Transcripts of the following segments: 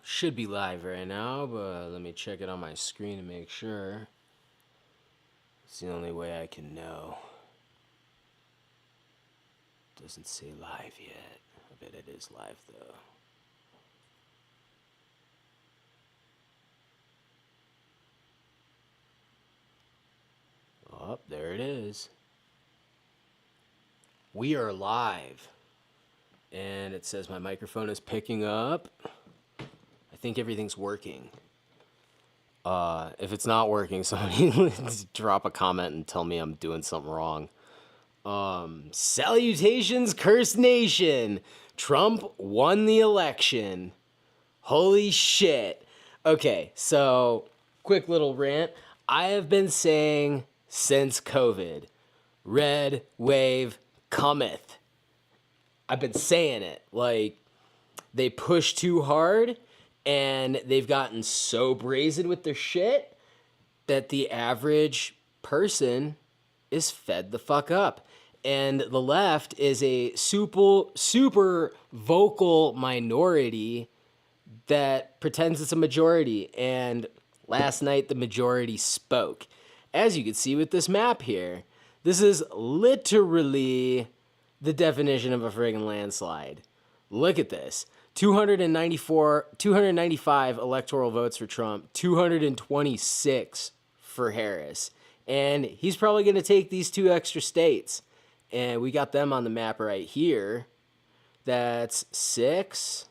Should be live right now, but let me check it on my screen to make sure. It's the only way I can know. Doesn't say live yet. I bet it is live though. Oh, there it is. We are live. And it says my microphone is picking up. I think everything's working. If it's not working, somebody drop a comment and tell me I'm doing something wrong. Salutations, Cursed Nation. Trump won the election. Holy shit. Okay, so quick little rant. I have been saying since COVID, red wave cometh. I've been saying it. Like, they push too hard and they've gotten so brazen with their shit that the average person is fed the fuck up. And the left is a super vocal minority that pretends it's a majority. And last night, the majority spoke. As you can see with this map here, this is literally the definition of a friggin' landslide. Look at this. 295 electoral votes for Trump, 226 for Harris. And he's probably going to take these two extra states. And we got them on the map right here. That's 6,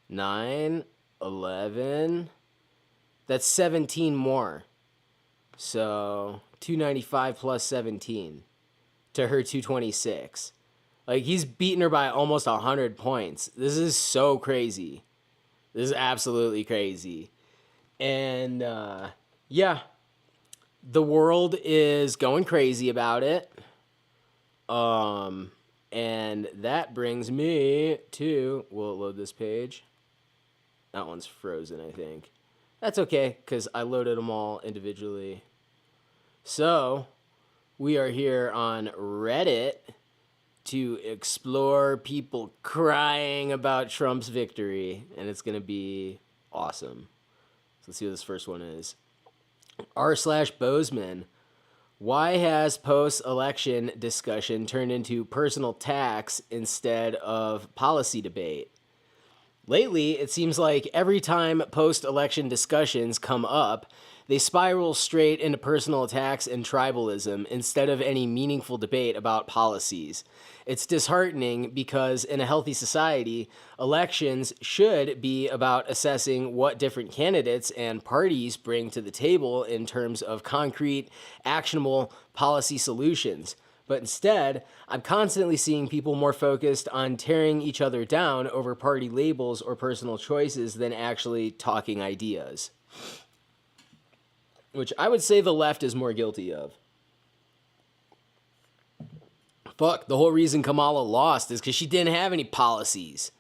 9, 11. That's 17 more. So 295 plus 17 to her 226. Like, he's beating her by almost 100 points. This is so crazy. This is absolutely crazy. And, yeah, the world is going crazy about it. And that brings me to, will it load this page? That one's frozen, I think. That's okay, because I loaded them all individually. So, we are here on Reddit to explore people crying about Trump's victory, and it's going to be awesome. So let's see what this first one is. r/Bozeman. Why has post-election discussion turned into personal attacks instead of policy debate? Lately, it seems like every time post-election discussions come up, they spiral straight into personal attacks and tribalism instead of any meaningful debate about policies. It's disheartening because in a healthy society, elections should be about assessing what different candidates and parties bring to the table in terms of concrete, actionable policy solutions. But instead, I'm constantly seeing people more focused on tearing each other down over party labels or personal choices than actually talking ideas. Which I would say the left is more guilty of. Fuck, the whole reason Kamala lost is because she didn't have any policies.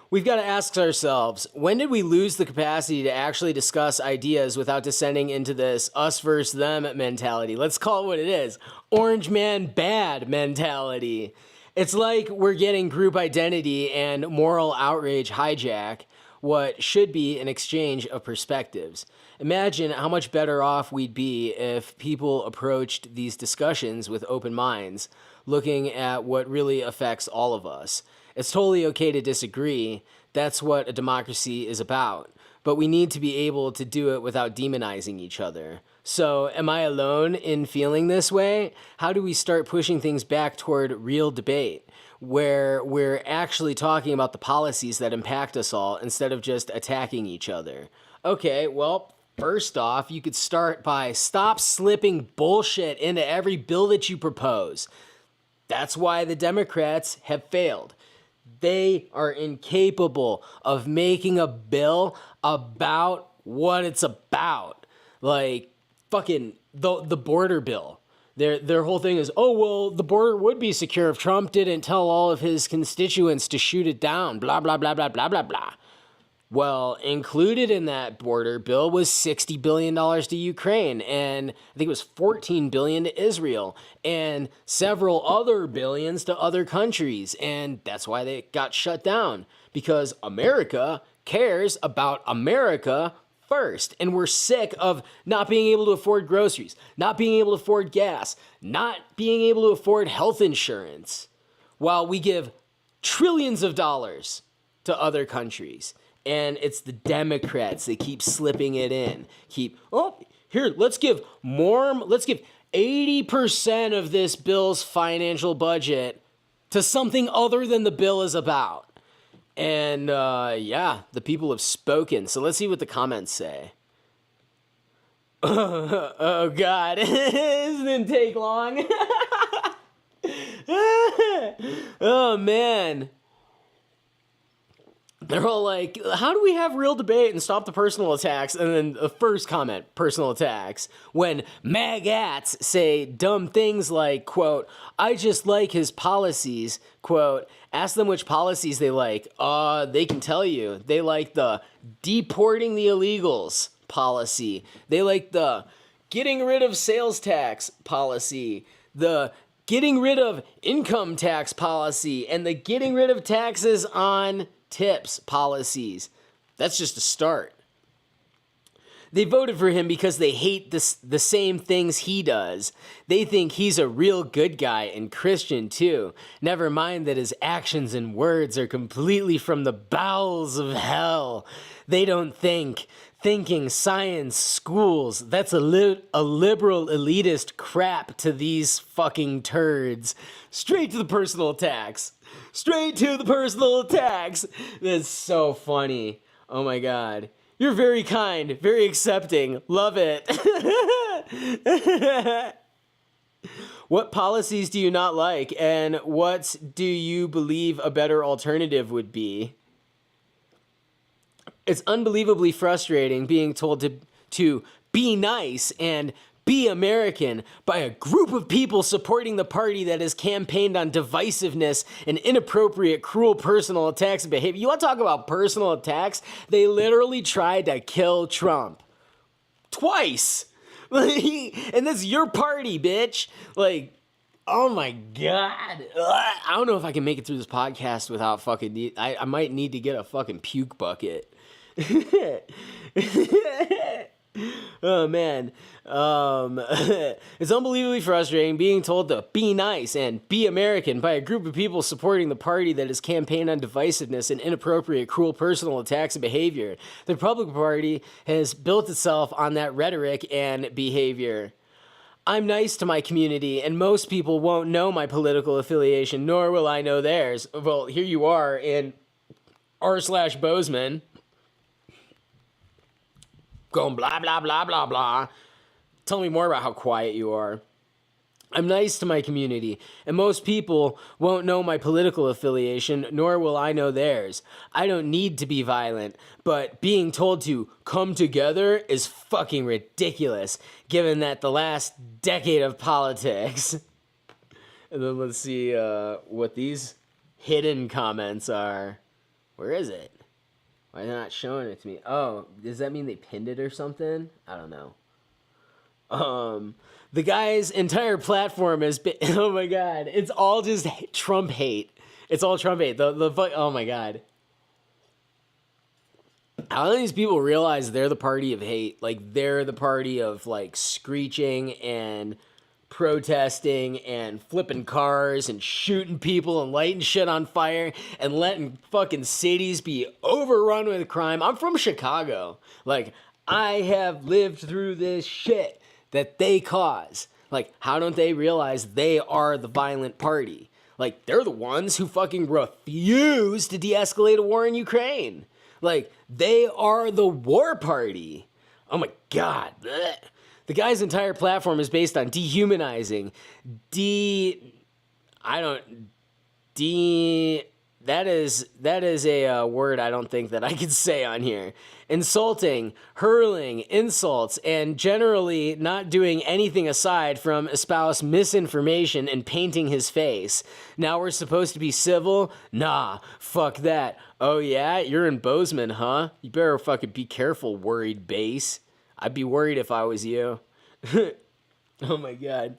We've got to ask ourselves, when did we lose the capacity to actually discuss ideas without descending into this us versus them mentality? Let's call it what it is. Orange man bad mentality. It's like we're getting group identity and moral outrage hijack what should be an exchange of perspectives. Imagine how much better off we'd be if people approached these discussions with open minds, looking at what really affects all of us. It's totally okay to disagree. That's what a democracy is about. But we need to be able to do it without demonizing each other. So, am I alone in feeling this way? How do we start pushing things back toward real debate, where we're actually talking about the policies that impact us all instead of just attacking each other? Okay, well, first off, you could start by stop slipping bullshit into every bill that you propose. That's why the Democrats have failed. They are incapable of making a bill about what it's about. Like, fucking the border bill. Their whole thing is, oh, well, the border would be secure if Trump didn't tell all of his constituents to shoot it down, blah, blah, blah, blah, blah, blah, blah. Well, included in that border bill was $60 billion to Ukraine, and I think it was $14 billion to Israel, and several other billions to other countries, and that's why they got shut down, because America cares about America first. And we're sick of not being able to afford groceries, not being able to afford gas, not being able to afford health insurance, while we give trillions of dollars to other countries. And it's the Democrats, they keep slipping it in. Let's give 80% of this bill's financial budget to something other than the bill is about. And the people have spoken. So let's see what the comments say. Oh God, this didn't take long. Oh man. They're all like, how do we have real debate and stop the personal attacks? And then the first comment, personal attacks. When magats say dumb things like, quote, I just like his policies, quote, ask them which policies they like. They can tell you. They like the deporting the illegals policy. They like the getting rid of sales tax policy. The getting rid of income tax policy. And the getting rid of taxes on tips policies. That's just a start. They voted for him because they hate the same things he does. They think he's a real good guy and Christian too. Never mind that his actions and words are completely from the bowels of hell. They don't think. Thinking, science, schools, that's a liberal elitist crap to these fucking turds. Straight to the personal attacks. Straight to the personal attacks. That's so funny. Oh my God. You're very kind, very accepting. Love it. What policies do you not like, and what do you believe a better alternative would be? It's unbelievably frustrating being told to be nice and be American by a group of people supporting the party that has campaigned on divisiveness and inappropriate, cruel personal attacks and behavior. You want to talk about personal attacks? They literally tried to kill Trump. Twice. And that's your party, bitch. Like, oh my God. I don't know if I can make it through this podcast without fucking... I might need to get a fucking puke bucket. Oh man. It's unbelievably frustrating being told to be nice and be American by a group of people supporting the party that has campaigned on divisiveness and inappropriate, cruel personal attacks and behavior. The Republican Party has built itself on that rhetoric and behavior. I'm nice to my community, and most people won't know my political affiliation, nor will I know theirs. Well, here you are in r/Bozeman. Going blah, blah, blah, blah, blah. Tell me more about how quiet you are. I'm nice to my community, and most people won't know my political affiliation, nor will I know theirs. I don't need to be violent, but being told to come together is fucking ridiculous, given that the last decade of politics. And then let's see what these hidden comments are. Where is it? Why are they not showing it to me? Oh, does that mean they pinned it or something? I don't know. The guy's entire platform has been... Oh my God. It's all just Trump hate. It's all Trump hate. Oh my God. How do these people realize they're the party of hate? Like, they're the party of, like, screeching and protesting and flipping cars and shooting people and lighting shit on fire and letting fucking cities be overrun with crime. I'm from Chicago. Like, I have lived through this shit that they cause. Like, how don't they realize they are the violent party? Like, they're the ones who fucking refuse to de-escalate a war in Ukraine. Like, they are the war party. Oh my God. Blech. The guy's entire platform is based on dehumanizing, that is a word I don't think that I can say on here. Insulting, hurling, insults, and generally not doing anything aside from espouse misinformation and painting his face. Now we're supposed to be civil? Nah, fuck that. Oh yeah, you're in Bozeman, huh? You better fucking be careful, worried base. I'd be worried if I was you. Oh my God.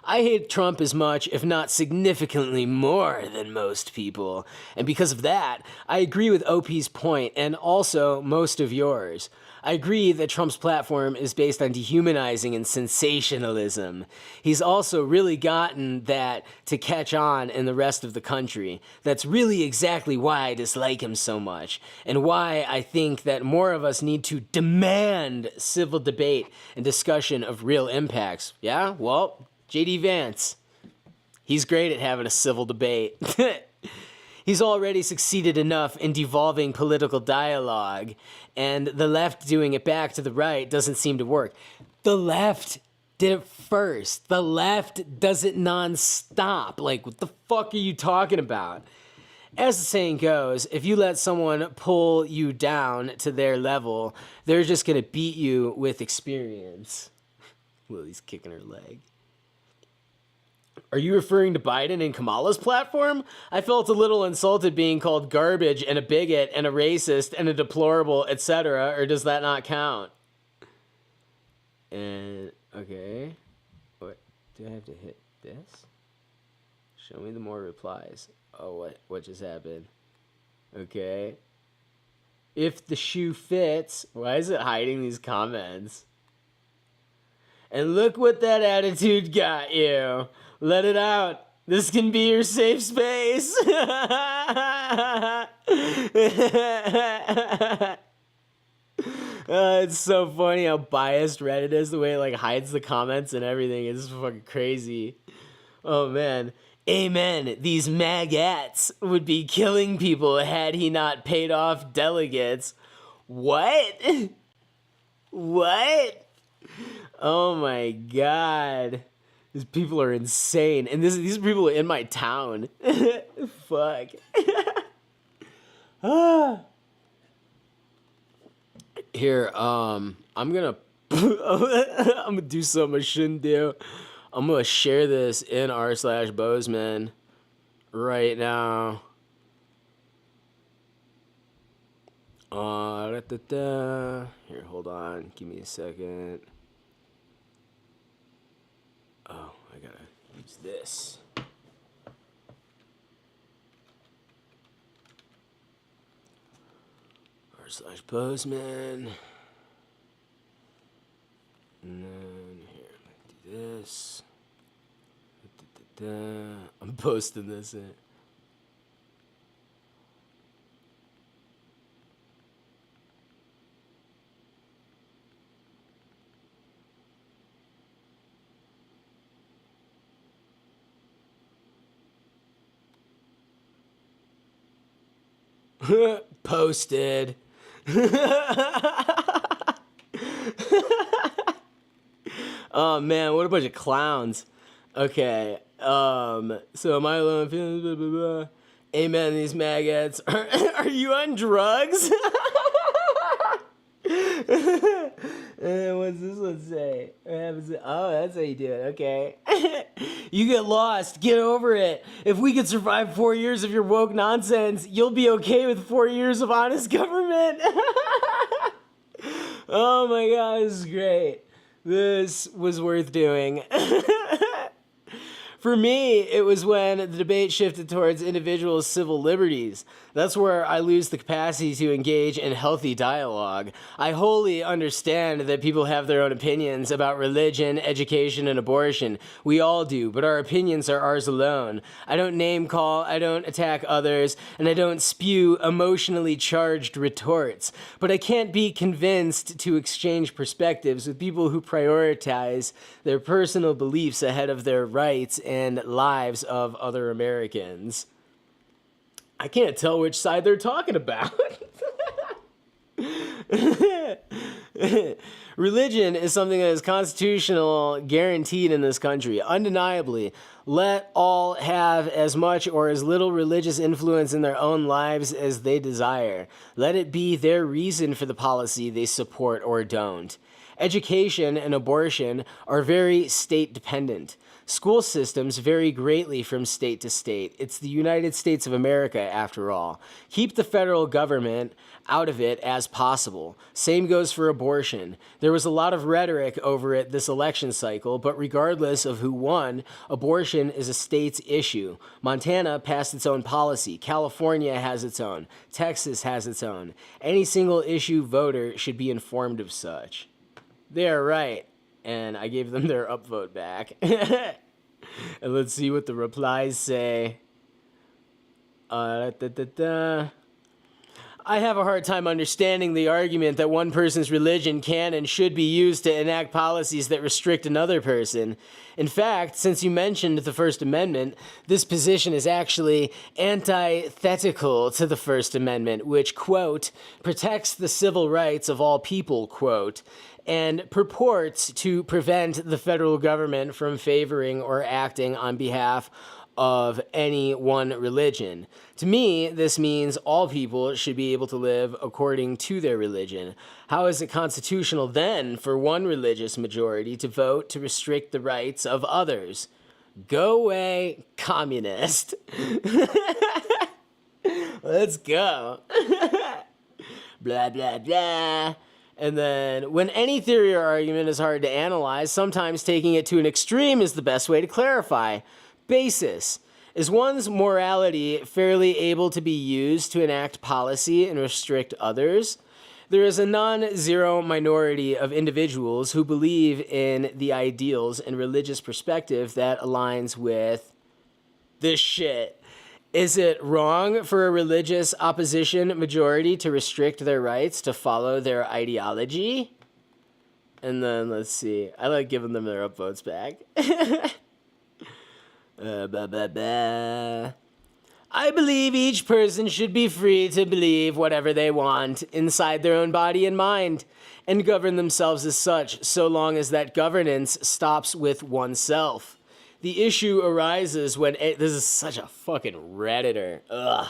I hate Trump as much, if not significantly more than most people. And because of that, I agree with OP's point and also most of yours. I agree that Trump's platform is based on dehumanizing and sensationalism. He's also really gotten that to catch on in the rest of the country. That's really exactly why I dislike him so much, and why I think that more of us need to demand civil debate and discussion of real impacts. Yeah? Well, J.D. Vance. He's great at having a civil debate. He's already succeeded enough in devolving political dialogue, and the left doing it back to the right doesn't seem to work. The left did it first. The left does it nonstop. Like, what the fuck are you talking about? As the saying goes, if you let someone pull you down to their level, they're just going to beat you with experience. Lily's kicking her leg. Are you referring to Biden and Kamala's platform? I felt a little insulted being called garbage and a bigot and a racist and a deplorable, etc., or does that not count? And, okay. What? Do I have to hit this? Show me the more replies. Oh, what just happened? Okay. If the shoe fits, why is it hiding these comments? And look what that attitude got you. Let it out. This can be your safe space. It's so funny how biased Reddit is, the way it like hides the comments and everything. It's fucking crazy. Oh man. Amen. These maggots would be killing people had he not paid off delegates. What? What? Oh my god. These people are insane. And these people are in my town. Fuck. Here, I'm gonna do something I shouldn't do. I'm gonna share this in r/Bozeman right now. Here, hold on. Give me a second. Oh, I gotta use this. r/Bozeman. And then here, do this. I'm posting this in. Posted. Oh man, what a bunch of clowns. Okay. So am I alone? Blah, blah, blah. Amen, these maggots. Are you on drugs? What's this one say? Oh, that's how you do it. Okay. You get lost. Get over it. If we could survive 4 years of your woke nonsense, you'll be okay with 4 years of honest government. Oh my god, this is great. This was worth doing. For me, it was when the debate shifted towards individual civil liberties. That's where I lose the capacity to engage in healthy dialogue. I wholly understand that people have their own opinions about religion, education, and abortion. We all do, but our opinions are ours alone. I don't name call, I don't attack others, and I don't spew emotionally charged retorts. But I can't be convinced to exchange perspectives with people who prioritize their personal beliefs ahead of their rights and lives of other Americans. I can't tell which side they're talking about. Religion is something that is constitutional, guaranteed in this country, undeniably. Let all have as much or as little religious influence in their own lives as they desire. Let it be their reason for the policy they support or don't. Education and abortion are very state dependent. School systems vary greatly from state to state. It's the United States of America, after all. Keep the federal government out of it as possible. Same goes for abortion. There was a lot of rhetoric over it this election cycle, but regardless of who won, abortion is a state's issue. Montana passed its own policy. California has its own. Texas has its own. Any single issue voter should be informed of such. They're right. And I gave them their upvote back. And let's see what the replies say. I have a hard time understanding the argument that one person's religion can and should be used to enact policies that restrict another person. In fact, since you mentioned the First Amendment, this position is actually antithetical to the First Amendment, which, quote, protects the civil rights of all people, quote, and purports to prevent the federal government from favoring or acting on behalf of any one religion. To me, this means all people should be able to live according to their religion. How is it constitutional then for one religious majority to vote to restrict the rights of others? Go away, communist. Let's go. Blah, blah, blah. And then, when any theory or argument is hard to analyze, sometimes taking it to an extreme is the best way to clarify. Basis. Is one's morality fairly able to be used to enact policy and restrict others? There is a non-zero minority of individuals who believe in the ideals and religious perspective that aligns with this shit. Is it wrong for a religious opposition majority to restrict their rights to follow their ideology? And then, let's see. I like giving them their upvotes back. I believe each person should be free to believe whatever they want inside their own body and mind, and govern themselves as such, so long as that governance stops with oneself. The issue arises when this is such a fucking Redditor. Ugh.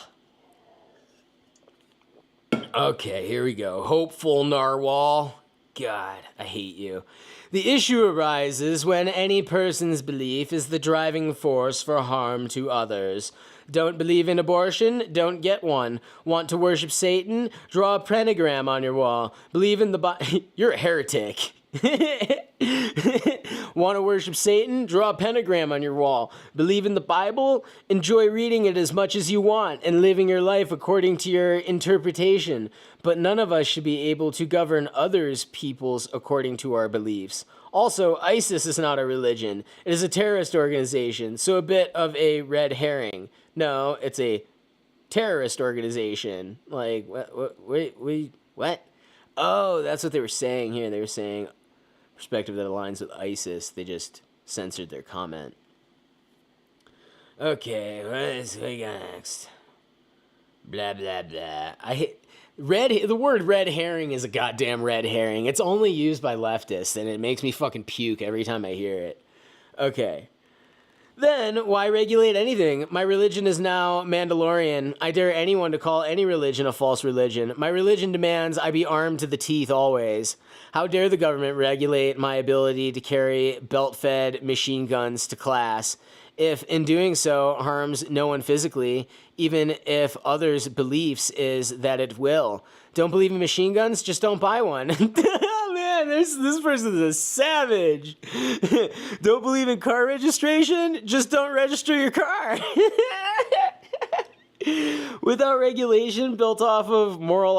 Okay, here we go. Hopeful narwhal. God, I hate you. The issue arises when any person's belief is the driving force for harm to others. Don't believe in abortion? Don't get one. Want to worship Satan? Draw a pentagram on your wall. Believe in the You're a heretic. Want to worship Satan? Draw a pentagram on your wall. Believe in the Bible? Enjoy reading it as much as you want and living your life according to your interpretation. But none of us should be able to govern others' peoples according to our beliefs. Also, ISIS is not a religion. It is a terrorist organization, so a bit of a red herring. No, it's a terrorist organization. Like, what? Oh, that's what they were saying here. They were saying perspective that aligns with ISIS. They just censored their comment. Okay, what we got next? Blah, blah, blah. The word red herring is a goddamn red herring. It's only used by leftists, and it makes me fucking puke every time I hear it. Okay. Then, why regulate anything? My religion is now Mandalorian. I dare anyone to call any religion a false religion. My religion demands I be armed to the teeth always. How dare the government regulate my ability to carry belt-fed machine guns to class? If, in doing so, harms no one physically, even if others' beliefs is that it will. Don't believe in machine guns? Just don't buy one. Man, this person's a savage. Don't believe in car registration? Just don't register your car. Without regulation built off of moral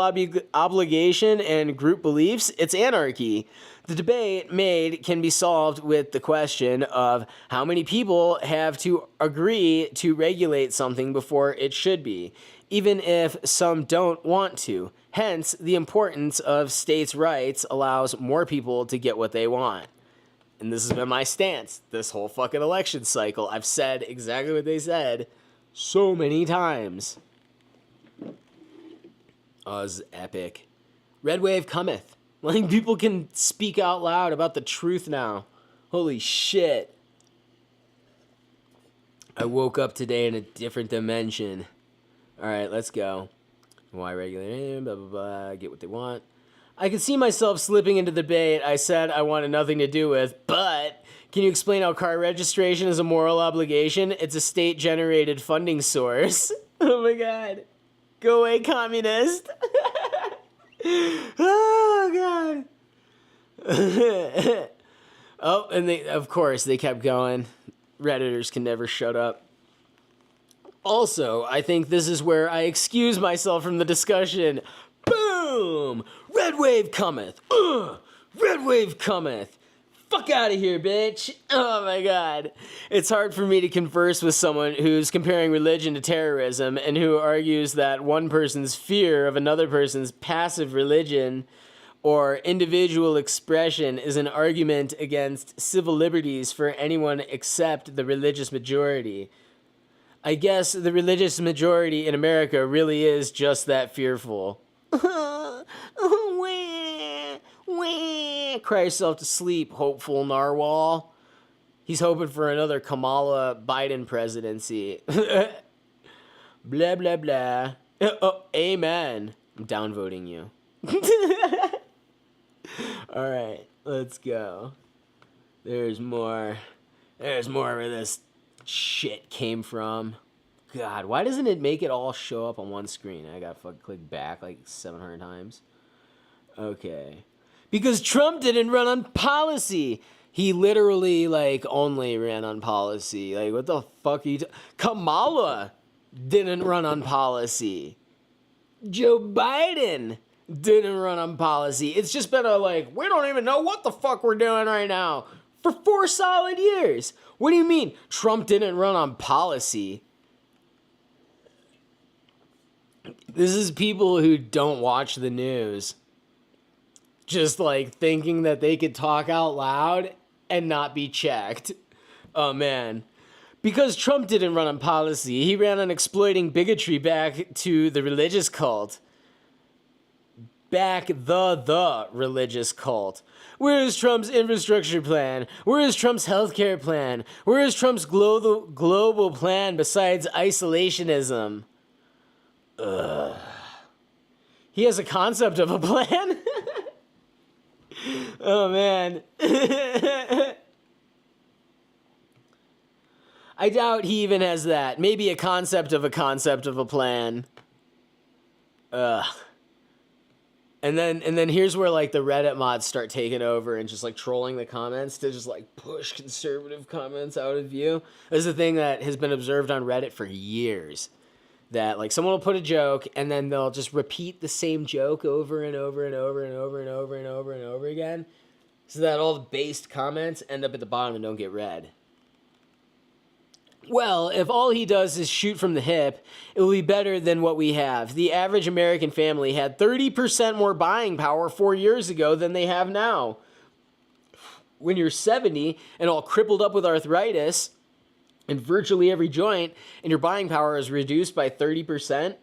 obligation and group beliefs, it's anarchy. The debate made can be solved with the question of how many people have to agree to regulate something before it should be, even if some don't want to. Hence, the importance of states' rights allows more people to get what they want. And this has been my stance this whole fucking election cycle. I've said exactly what they said so many times. Oh, this is epic. Red wave cometh. Like, people can speak out loud about the truth now. Holy shit. I woke up today in a different dimension. Alright, let's go. Why regulate? Blah, blah, blah. Get what they want. I could see myself slipping into the debate I said I wanted nothing to do with, but can you explain how car registration is a moral obligation? It's a state-generated funding source. Oh my god. Go away, communist. Oh god. Oh, and of course, they kept going. Redditors can never shut up. Also, I think this is where I excuse myself from the discussion. Boom! Red wave cometh. Red wave cometh. Fuck out of here, bitch. Oh my god. It's hard for me to converse with someone who's comparing religion to terrorism and who argues that one person's fear of another person's passive religion or individual expression is an argument against civil liberties for anyone except the religious majority. I guess the religious majority in America really is just that fearful. Cry yourself to sleep, hopeful narwhal. He's hoping for another Kamala Biden presidency. Blah, blah, blah. Oh, amen. I'm downvoting you. All right, let's go. There's more where this shit came from. God, why doesn't it make it all show up on one screen? I gotta fucking click back like 700 times. Okay. Because Trump didn't run on policy. He literally, like, only ran on policy. Like, what the fuck are you Kamala didn't run on policy. Joe Biden didn't run on policy. It's just been a, like, we don't even know what the fuck we're doing right now for 4 solid years. What do you mean Trump didn't run on policy? This is people who don't watch the news. Just, like, thinking that they could talk out loud and not be checked. Oh, man. Because Trump didn't run on policy, he ran on exploiting bigotry back to the religious cult. Back the religious cult. Where is Trump's infrastructure plan? Where is Trump's healthcare plan? Where is Trump's global plan besides isolationism? Ugh. He has a concept of a plan? Oh, man. I doubt he even has that. Maybe a concept of a plan. Ugh. And then here's where, like, the Reddit mods start taking over and just, like, trolling the comments to just, like, push conservative comments out of view. This is a thing that has been observed on Reddit for years. That, like, someone will put a joke and then they'll just repeat the same joke over and over and over and over and over and over and over again, so that all the based comments end up at the bottom and don't get read. Well, if all he does is shoot from the hip, it will be better than what we have. The average American family had 30% more buying power 4 years ago than they have now. When you're 70 and all crippled up with arthritis in virtually every joint, and your buying power is reduced by 30%,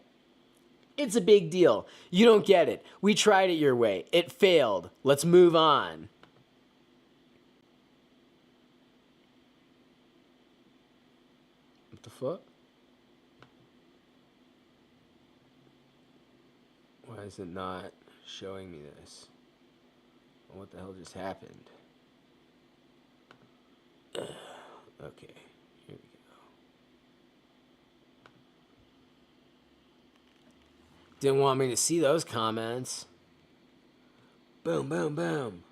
it's a big deal. You don't get it. We tried it your way. It failed. Let's move on. What the fuck? Why is it not showing me this? What the hell just happened? Okay. Here we go. Didn't want me to see those comments. Boom, boom, boom.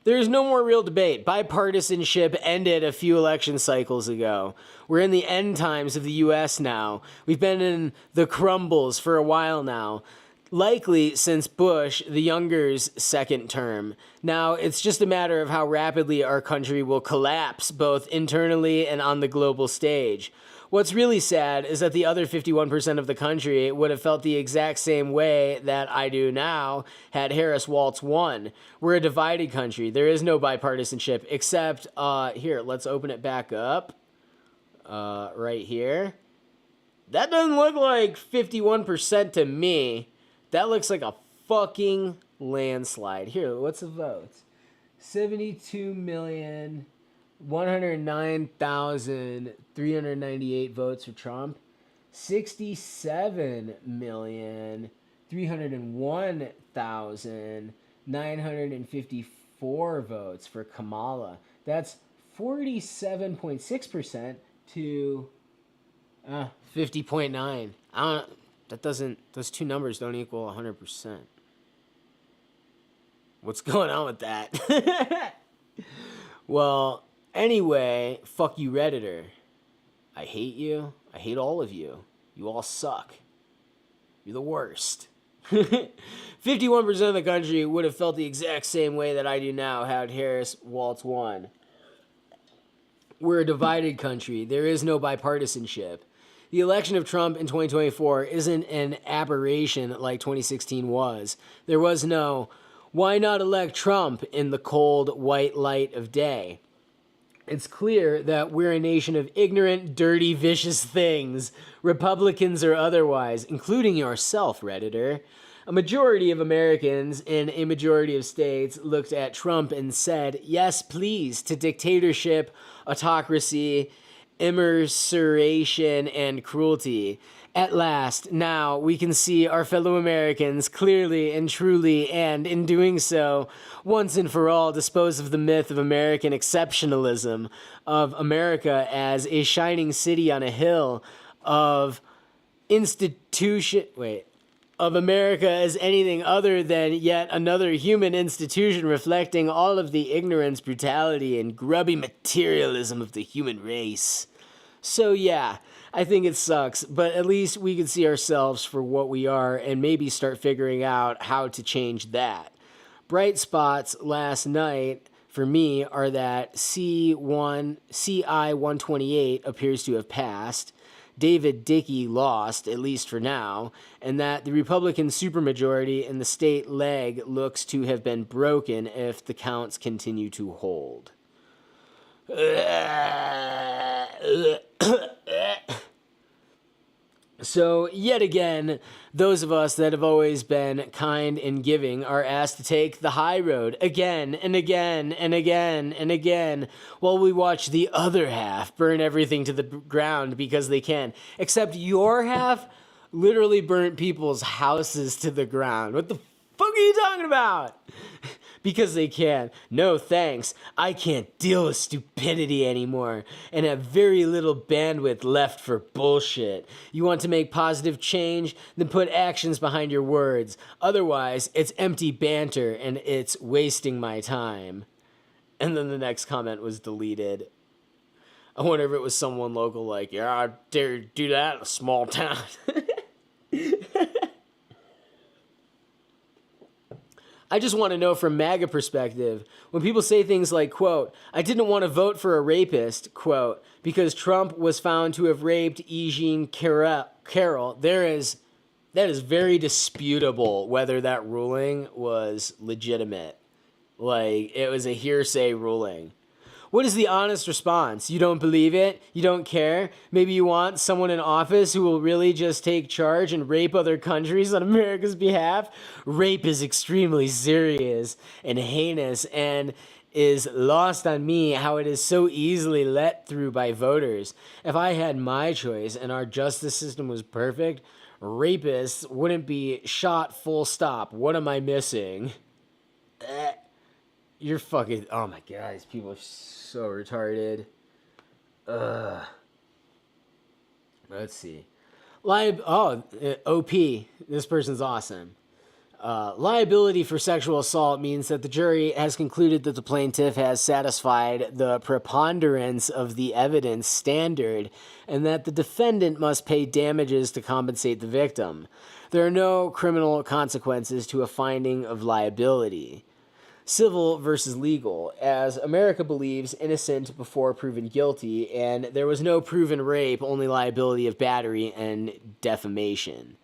There is no more real debate. Bipartisanship ended a few election cycles ago. We're in the end times of the U.S. now. We've been in the crumbles for a while now. Likely since Bush, the younger's second term. Now, it's just a matter of how rapidly our country will collapse, both internally and on the global stage. What's really sad is that the other 51% of the country would have felt the exact same way that I do now had Harris Waltz won. We're a divided country. There is no bipartisanship, except, here, let's open it back up. Right here. That doesn't look like 51% to me. That looks like a fucking landslide. Here, what's the votes? 72,109,398 votes for Trump. 67,301,954 votes for Kamala. That's 47.6% to 50.9. Those two numbers don't equal 100%. What's going on with that? Well, anyway, fuck you, Redditor. I hate you. I hate all of you. You all suck. You're the worst. 51% of the country would have felt the exact same way that I do now had Harris Waltz won. We're a divided country. There is no bipartisanship. The election of Trump in 2024 isn't an aberration like 2016 was. There was no, why not elect Trump in the cold, white light of day? It's clear that we're a nation of ignorant, dirty, vicious things, Republicans or otherwise, including yourself, Redditor. A majority of Americans in a majority of states looked at Trump and said, yes, please, to dictatorship, autocracy, immerseration, and cruelty. At last, now, we can see our fellow Americans clearly and truly, and in doing so, once and for all, dispose of the myth of American exceptionalism, of America as a shining city on a hill, of America as anything other than yet another human institution reflecting all of the ignorance, brutality, and grubby materialism of the human race. So yeah, I think it sucks, but at least we can see ourselves for what we are and maybe start figuring out how to change that. Bright spots last night for me are that CI-128 appears to have passed, David Dickey lost, at least for now, and that the Republican supermajority in the state leg looks to have been broken if the counts continue to hold. So, yet again, those of us that have always been kind and giving are asked to take the high road again and again and again and again, while we watch the other half burn everything to the ground because they can. Except your half literally burnt people's houses to the ground. What the fuck are you talking about? Because they can. No thanks. I can't deal with stupidity anymore and have very little bandwidth left for bullshit. You want to make positive change? Then put actions behind your words. Otherwise, it's empty banter and it's wasting my time. And then the next comment was deleted. I wonder if it was someone local like, yeah, I dare do that in a small town. I just want to know from MAGA perspective, when people say things like, quote, I didn't want to vote for a rapist, quote, because Trump was found to have raped E. Jean Carroll, that is very disputable whether that ruling was legitimate. Like, it was a hearsay ruling. What is the honest response? You don't believe it? You don't care? Maybe you want someone in office who will really just take charge and rape other countries on America's behalf? Rape is extremely serious and heinous and is lost on me how it is so easily let through by voters. If I had my choice and our justice system was perfect, rapists wouldn't be shot full stop. What am I missing? You're fucking... Oh my god, these people are so retarded. Let's see. OP. This person's awesome. Liability for sexual assault means that the jury has concluded that the plaintiff has satisfied the preponderance of the evidence standard and that the defendant must pay damages to compensate the victim. There are no criminal consequences to a finding of liability. Civil versus legal, as America believes innocent before proven guilty, and there was no proven rape, only liability of battery and defamation.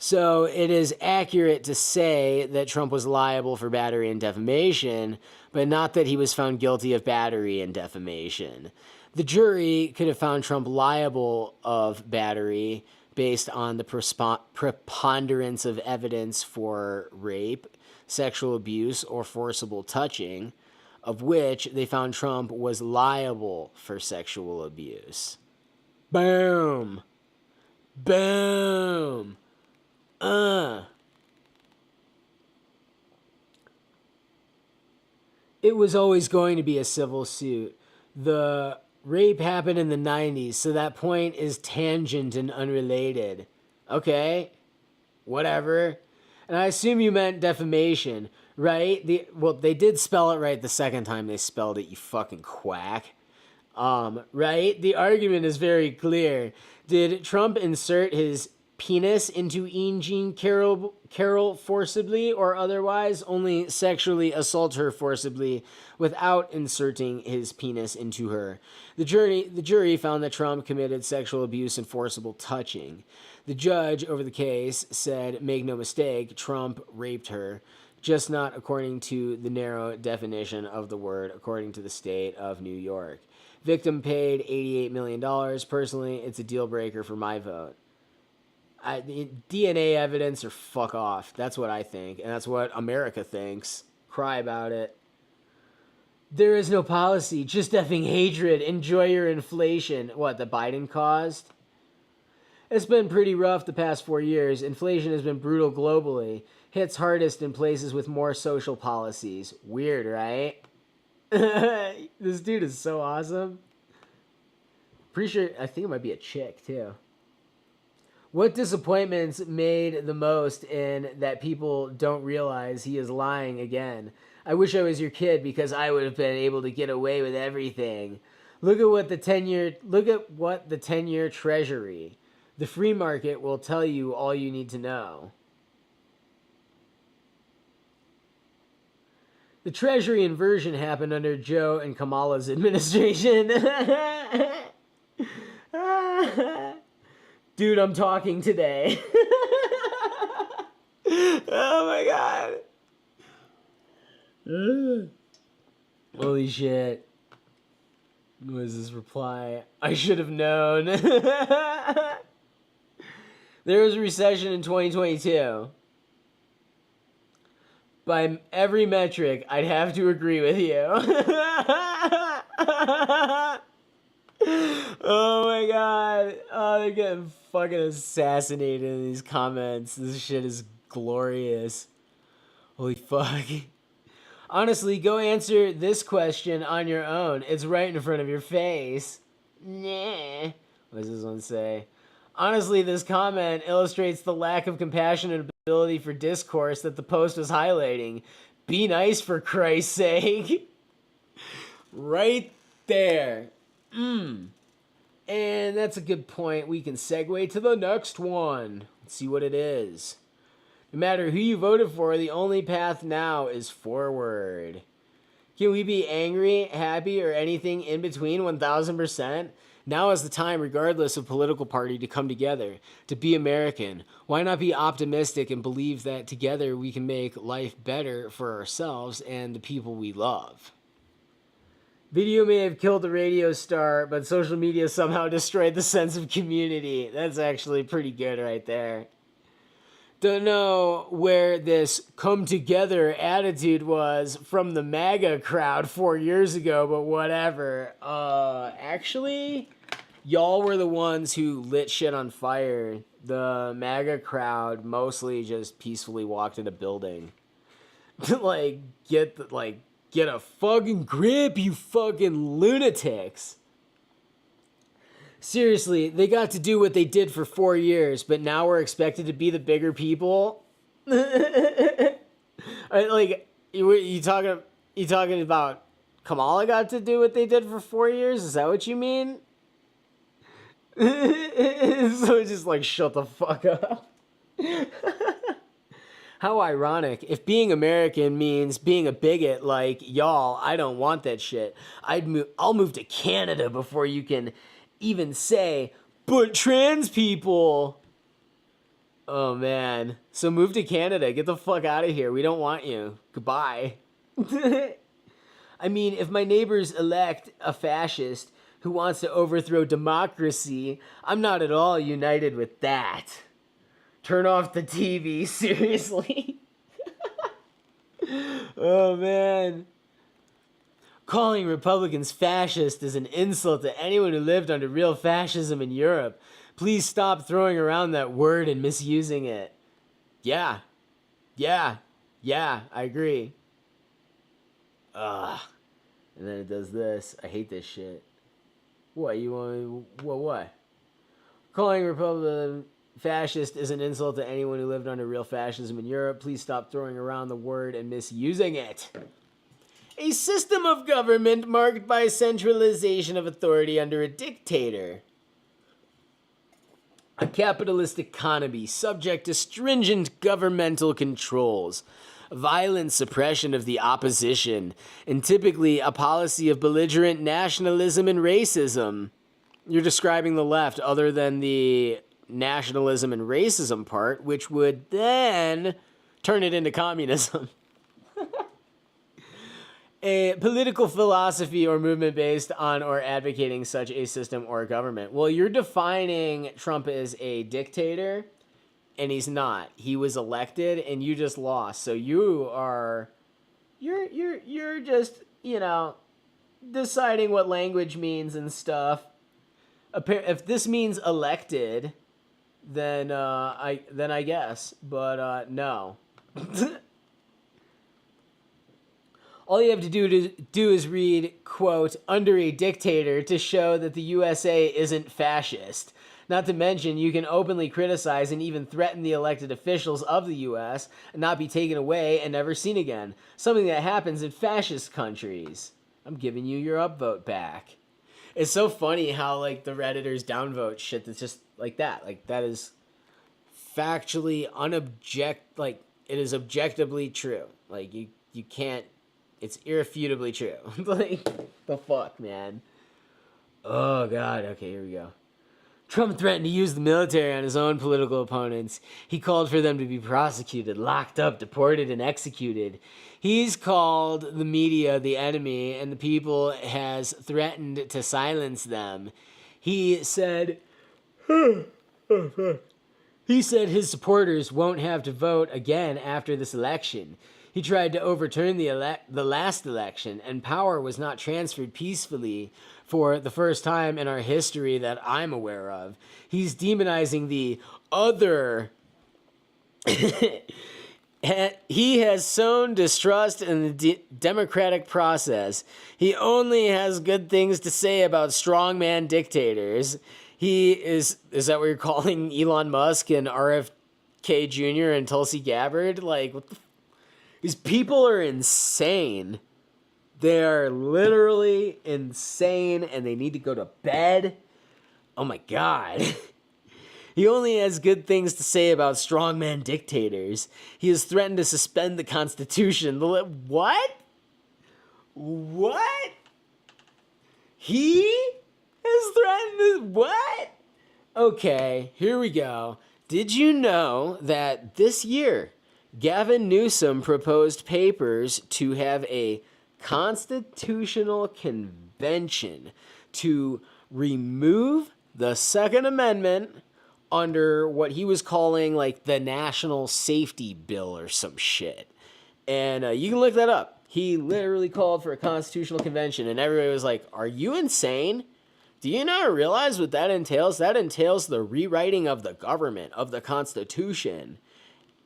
So it is accurate to say that Trump was liable for battery and defamation, but not that he was found guilty of battery and defamation. The jury could have found Trump liable of battery based on the preponderance of evidence for rape, sexual abuse, or forcible touching, of which they found Trump was liable for sexual abuse. Boom. Boom. It was always going to be a civil suit. The rape happened in the 90s, so that point is tangent and unrelated. Okay, whatever. And I assume you meant defamation, right? They did spell it right the second time they spelled it, you fucking quack. Right? The argument is very clear. Did Trump insert his penis into Ian Jean Carroll forcibly or otherwise only sexually assault her forcibly without inserting his penis into her? The jury found that Trump committed sexual abuse and forcible touching. The judge over the case said, make no mistake, Trump raped her, just not according to the narrow definition of the word, according to the state of New York. Victim paid $88 million. Personally, it's a deal breaker for my vote. DNA evidence or fuck off. That's what I think. And that's what America thinks. Cry about it. There is no policy. Just effing hatred. Enjoy your inflation. What, the Biden caused? It's been pretty rough the past 4 years. Inflation has been brutal globally. Hits hardest in places with more social policies. Weird, right? This dude is so awesome. Pretty sure, I think it might be a chick too. What disappointments made the most in that people don't realize he is lying again? I wish I was your kid because I would have been able to get away with everything. Look at what the 10-year treasury. The free market will tell you all you need to know. The treasury inversion happened under Joe and Kamala's administration. Dude, I'm talking today. Oh my god. Holy shit. What is this reply? I should have known. There was a recession in 2022. By every metric, I'd have to agree with you. Oh my god. Oh, they're getting fucking assassinated in these comments. This shit is glorious. Holy fuck. Honestly, go answer this question on your own. It's right in front of your face. Nah. What does this one say? Honestly, this comment illustrates the lack of compassion and ability for discourse that the post was highlighting. Be nice, for Christ's sake. Right there. And that's a good point. We can segue to the next one. Let's see what it is. No matter who you voted for, the only path now is forward. Can we be angry, happy, or anything in between 1000%? Now is the time, regardless of political party, to come together, to be American. Why not be optimistic and believe that together we can make life better for ourselves and the people we love? Video may have killed the radio star, but social media somehow destroyed the sense of community. That's actually pretty good right there. Don't know where this come together attitude was from the MAGA crowd 4 years ago, but whatever. Actually, y'all were the ones who lit shit on fire. The MAGA crowd mostly just peacefully walked in a building. Get a fucking grip, you fucking lunatics. Seriously, they got to do what they did for 4 years, but now we're expected to be the bigger people? You talking about Kamala got to do what they did for 4 years? Is that what you mean? So just shut the fuck up. How ironic. If being American means being a bigot like y'all, I don't want that shit. I'll move to Canada before you can even say, but trans people. Oh man. So move to Canada. Get the fuck out of here. We don't want you. Goodbye. I mean, if my neighbors elect a fascist who wants to overthrow democracy, I'm not at all united with that. Turn off the TV, seriously. Oh man. Calling Republicans fascist is an insult to anyone who lived under real fascism in Europe. Please stop throwing around that word and misusing it. Yeah, I agree. Ugh. And then it does this. I hate this shit. What, you want... What? Calling Republican fascist is an insult to anyone who lived under real fascism in Europe. Please stop throwing around the word and misusing it. A system of government marked by centralization of authority under a dictator. A capitalist economy subject to stringent governmental controls, violent suppression of the opposition, and typically a policy of belligerent nationalism and racism. You're describing the left other than the nationalism and racism part, which would then turn it into communism. A political philosophy or movement based on or advocating such a system or government. Well, you're defining Trump as a dictator, and he's not. He was elected, and you just lost. So you're just, deciding what language means and stuff. If this means elected, then I guess, but no. All you have to do is read, quote, under a dictator to show that the USA isn't fascist. Not to mention, you can openly criticize and even threaten the elected officials of the US and not be taken away and never seen again. Something that happens in fascist countries. I'm giving you your upvote back. It's so funny how, the Redditors downvote shit that's just like that. That is factually it is objectively true. You can't... It's irrefutably true. The fuck, man. Oh, God. Okay, here we go. Trump threatened to use the military on his own political opponents. He called for them to be prosecuted, locked up, deported, and executed. He's called the media the enemy, and the people has threatened to silence them. He said his supporters won't have to vote again after this election. He tried to overturn the last election, and power was not transferred peacefully for the first time in our history that I'm aware of. He's demonizing the other. He has sown distrust in the democratic process. He only has good things to say about strongman dictators. Is that what you're calling Elon Musk and RFK Jr. and Tulsi Gabbard? What the These people are insane. They are literally insane, and they need to go to bed. Oh my God. He only has good things to say about strongman dictators. He has threatened to suspend the Constitution. What? What? He has threatened to... What? Okay, here we go. Did you know that this year... Gavin Newsom proposed papers to have a constitutional convention to remove the Second Amendment under what he was calling the National Safety Bill or some shit. And you can look that up. He literally called for a constitutional convention, and everybody was like, are you insane? Do you not realize what that entails? That entails the rewriting of the government, of the Constitution.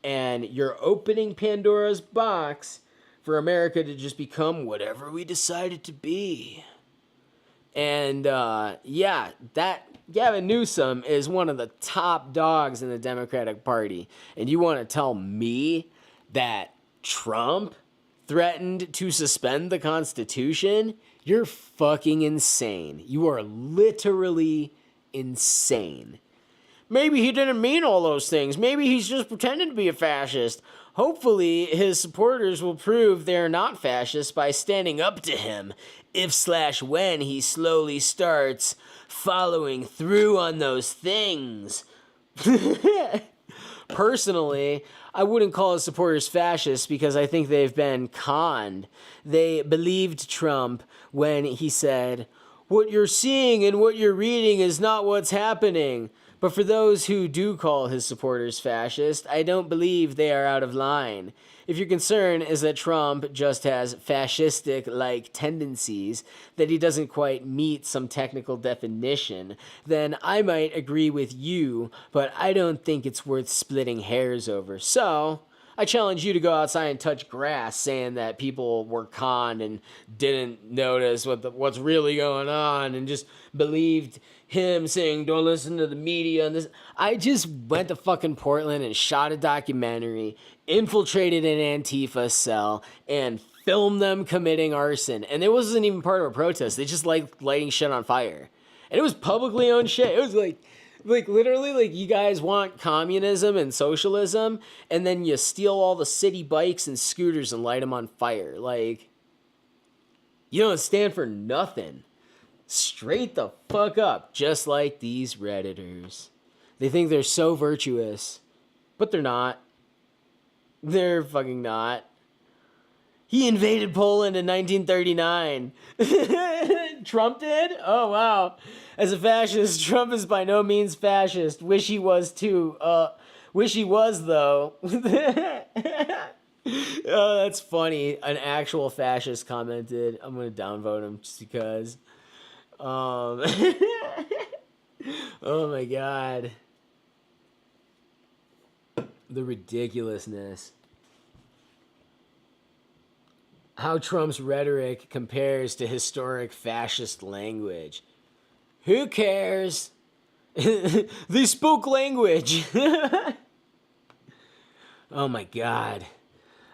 And you're opening Pandora's box for America to just become whatever we decide it to be. And, that Gavin Newsom is one of the top dogs in the Democratic Party. And you want to tell me that Trump threatened to suspend the Constitution? You're fucking insane. You are literally insane. Maybe he didn't mean all those things. Maybe he's just pretending to be a fascist. Hopefully, his supporters will prove they're not fascists by standing up to him if/when he slowly starts following through on those things. Personally, I wouldn't call his supporters fascists because I think they've been conned. They believed Trump when he said, What you're seeing and what you're reading is not what's happening. But for those who do call his supporters fascist, I don't believe they are out of line. If your concern is that Trump just has fascistic-like tendencies, that he doesn't quite meet some technical definition, then I might agree with you, but I don't think it's worth splitting hairs over. So, I challenge you to go outside and touch grass, saying that people were conned and didn't notice what's really going on and just believed him saying, don't listen to the media and this. I just went to fucking Portland and shot a documentary, infiltrated an Antifa cell, and filmed them committing arson. And it wasn't even part of a protest. They just liked lighting shit on fire. And it was publicly owned shit. It was like literally, like, you guys want communism and socialism, and then you steal all the city bikes and scooters and light them on fire. Like, you don't stand for nothing. Straight the fuck up, just like these Redditors. They think they're so virtuous, but they're not. They're fucking not. He invaded Poland in 1939. Trump did? Oh, wow. As a fascist, Trump is by no means fascist. Wish he was too. Wish he was, though. Oh, that's funny. An actual fascist commented. I'm going to downvote him just because. Oh my God. The ridiculousness. How Trump's rhetoric compares to historic fascist language. Who cares? They spoke language. Oh my God.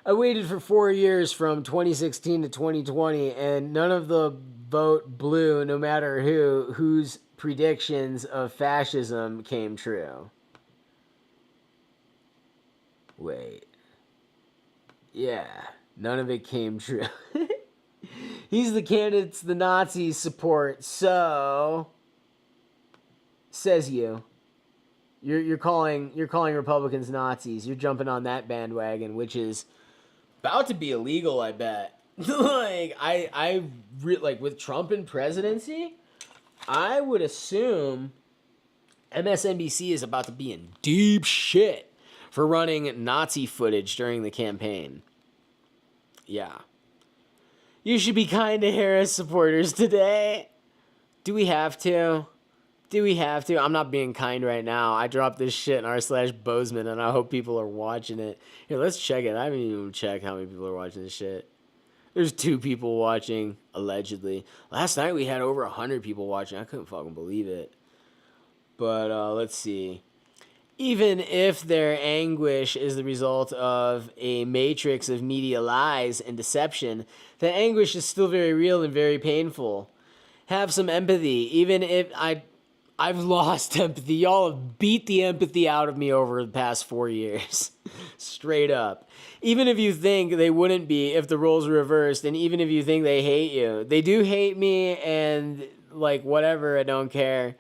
I waited for 4 years from 2016 to 2020, and none of the vote blue, no matter whose predictions of fascism came true. Wait. Yeah, none of it came true. He's the candidates the Nazis support, so says you. You're calling Republicans Nazis. You're jumping on that bandwagon, which is about to be illegal, I bet. Like with Trump in presidency, I would assume MSNBC is about to be in deep shit for running Nazi footage during the campaign. Yeah. You should be kind to Harris supporters today. Do we have to? I'm not being kind right now. I dropped this shit in r/Bozeman, and I hope people are watching it. Here, let's check it. I haven't even checked how many people are watching this shit. There's 2 people watching, allegedly. Last night we had over 100 people watching. I couldn't fucking believe it. But let's see. Even if their anguish is the result of a matrix of media lies and deception, the anguish is still very real and very painful. Have some empathy. Even if I've lost empathy. Y'all have beat the empathy out of me over the past 4 years. Straight up. Even if you think they wouldn't be if the roles were reversed, and even if you think they hate you, they do hate me, and like whatever, I don't care.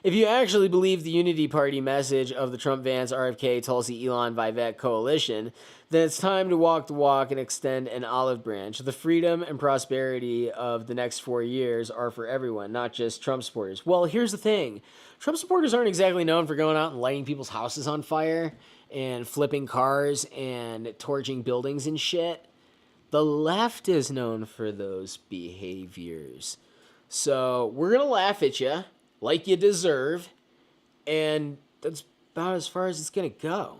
If you actually believe the Unity Party message of the Trump, Vance, RFK, Tulsi, Elon, Vivek coalition, then it's time to walk the walk and extend an olive branch. The freedom and prosperity of the next 4 years are for everyone, not just Trump supporters. Well, here's the thing. Trump supporters aren't exactly known for going out and lighting people's houses on fire and flipping cars and torching buildings and shit. The left is known for those behaviors. So we're going to laugh at you like you deserve, and that's about as far as it's going to go.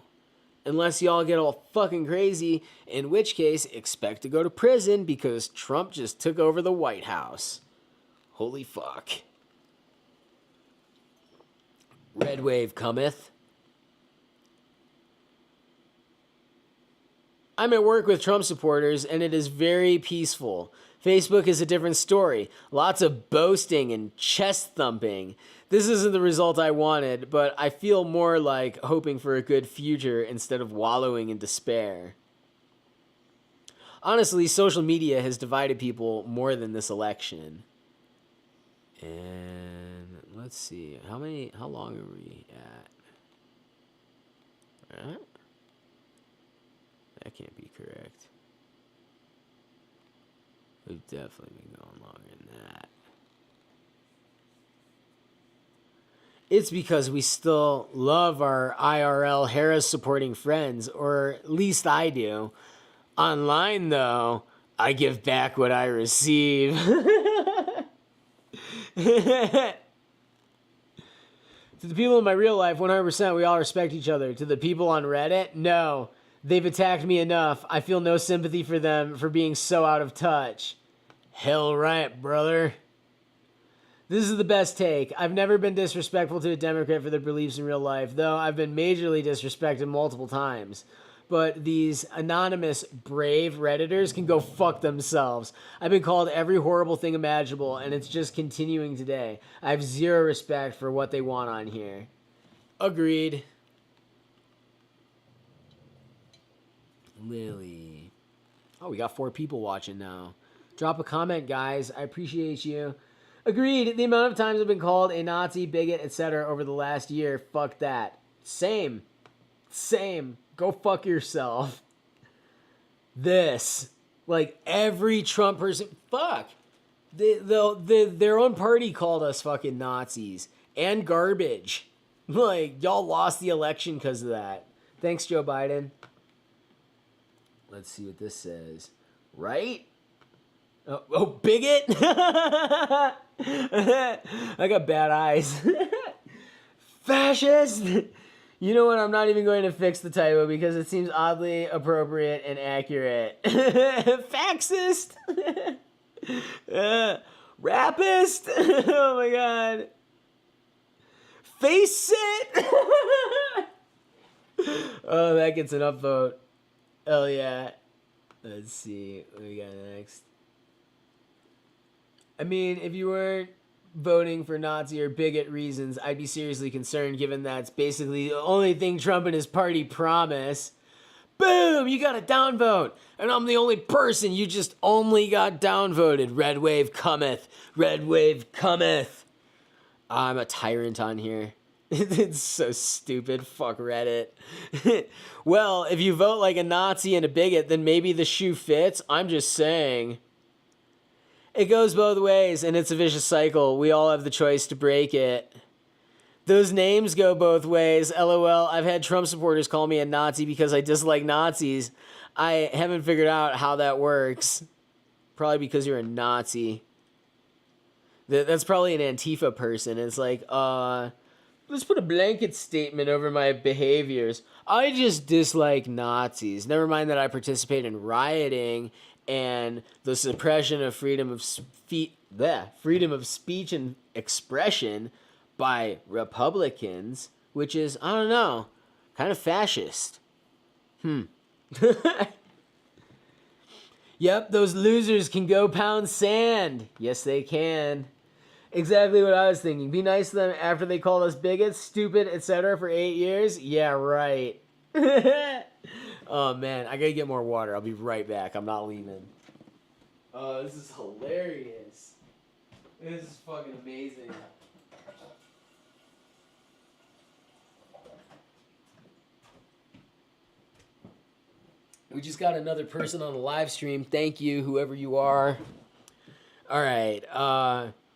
Unless y'all get all fucking crazy, in which case, expect to go to prison because Trump just took over the White House. Holy fuck. Red wave cometh. I'm at work with Trump supporters, and it is very peaceful. Facebook is a different story. Lots of boasting and chest thumping. This isn't the result I wanted, but I feel more like hoping for a good future instead of wallowing in despair. Honestly, social media has divided people more than this election. And let's see. How long are we at? All right. That can't be correct. We've definitely been going longer than that. It's because we still love our IRL Harris supporting friends, or at least I do. Online, though, I give back what I receive. To the people in my real life, 100%, we all respect each other. To the people on Reddit, no. They've attacked me enough. I feel no sympathy for them for being so out of touch. Hell right, brother. This is the best take. I've never been disrespectful to a Democrat for their beliefs in real life, though I've been majorly disrespected multiple times. But these anonymous, brave Redditors can go fuck themselves. I've been called every horrible thing imaginable, and it's just continuing today. I have zero respect for what they want on here. Agreed. Lily. Oh, we got 4 people watching now. Drop a comment, guys. I appreciate you. Agreed. The amount of times I've been called a Nazi, bigot, etc. over the last year, fuck that. Same. Go fuck yourself. This. Like, every Trump person. Fuck. Their own party called us fucking Nazis. And garbage. Like, y'all lost the election because of that. Thanks, Joe Biden. Let's see what this says. Right? Oh, bigot? I got bad eyes. Fascist? You know what? I'm not even going to fix the typo because it seems oddly appropriate and accurate. Faxist? Rapist? Oh my god. Face it? Oh, that gets an upvote. Oh yeah. Let's see what we got next. I mean, if you weren't voting for Nazi or bigot reasons, I'd be seriously concerned, given that's basically the only thing Trump and his party promise. Boom! You got a downvote! And I'm the only person you just only got downvoted. Red wave cometh. Red wave cometh. I'm a tyrant on here. It's so stupid. Fuck Reddit. Well, if you vote like a Nazi and a bigot, then maybe the shoe fits. I'm just saying. It goes both ways, and it's a vicious cycle. We all have the choice to break it. Those names go both ways. LOL, I've had Trump supporters call me a Nazi because I dislike Nazis. I haven't figured out how that works. Probably because you're a Nazi. That's probably an Antifa person. It's like, let's put a blanket statement over my behaviors. I just dislike Nazis. Never mind that I participate in rioting and the suppression of freedom of speech and expression by Republicans, which is, I don't know, kind of fascist. Yep, those losers can go pound sand. Yes, they can. Exactly what I was thinking. Be nice to them after they called us bigots, stupid, etc. for 8 years? Yeah, right. Oh, man, I gotta get more water. I'll be right back. I'm not leaving. Oh, this is hilarious. This is fucking amazing. We just got another person on the live stream. Thank you, whoever you are. All right.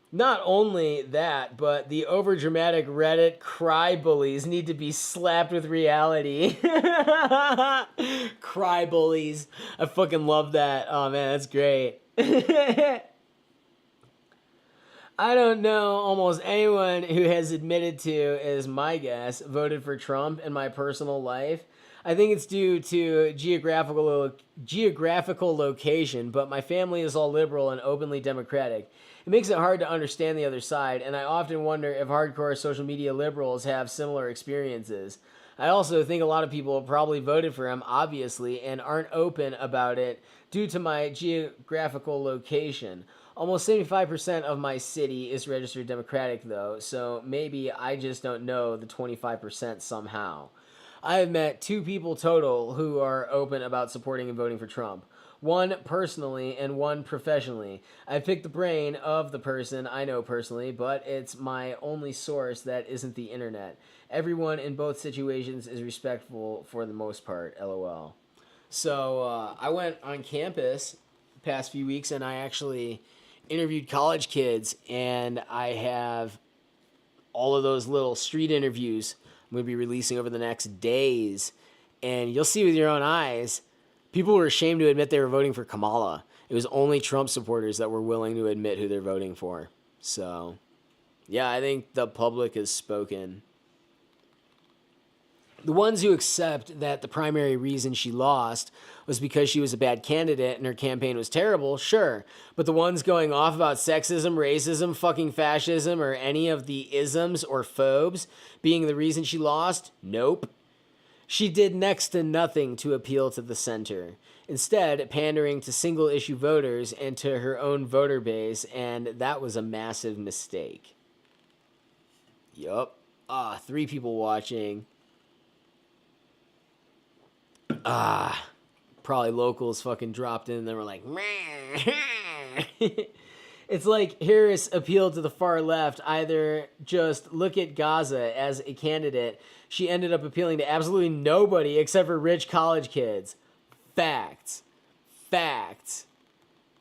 Not only that, but the overdramatic Reddit cry bullies need to be slapped with reality. Cry bullies. I fucking love that. Oh, man, that's great. I don't know almost anyone who has admitted to, as my guess, voted for Trump in my personal life. I think it's due to geographical location, but my family is all liberal and openly democratic. It makes it hard to understand the other side, and I often wonder if hardcore social media liberals have similar experiences. I also think a lot of people probably voted for him, obviously, and aren't open about it due to my geographical location. Almost 75% of my city is registered Democratic, though, so maybe I just don't know the 25% somehow. I have met 2 people total who are open about supporting and voting for Trump. One personally and one professionally. I picked the brain of the person I know personally, but it's my only source that isn't the internet. Everyone in both situations is respectful for the most part, LOL. So I went on campus the past few weeks and I actually interviewed college kids, and I have all of those little street interviews I'm going to be releasing over the next days. And you'll see with your own eyes, people were ashamed to admit they were voting for Kamala. It was only Trump supporters that were willing to admit who they're voting for. So, yeah, I think the public has spoken. The ones who accept that the primary reason she lost was because she was a bad candidate and her campaign was terrible, sure. But the ones going off about sexism, racism, fucking fascism, or any of the isms or phobes being the reason she lost, nope. She did next to nothing to appeal to the center, instead pandering to single-issue voters and to her own voter base, and that was a massive mistake. Yup. 3 people watching. Probably locals fucking dropped in and they were like, meh. It's like Harris appealed to the far left. Either just look at Gaza as a candidate. She ended up appealing to absolutely nobody except for rich college kids. Facts. Facts.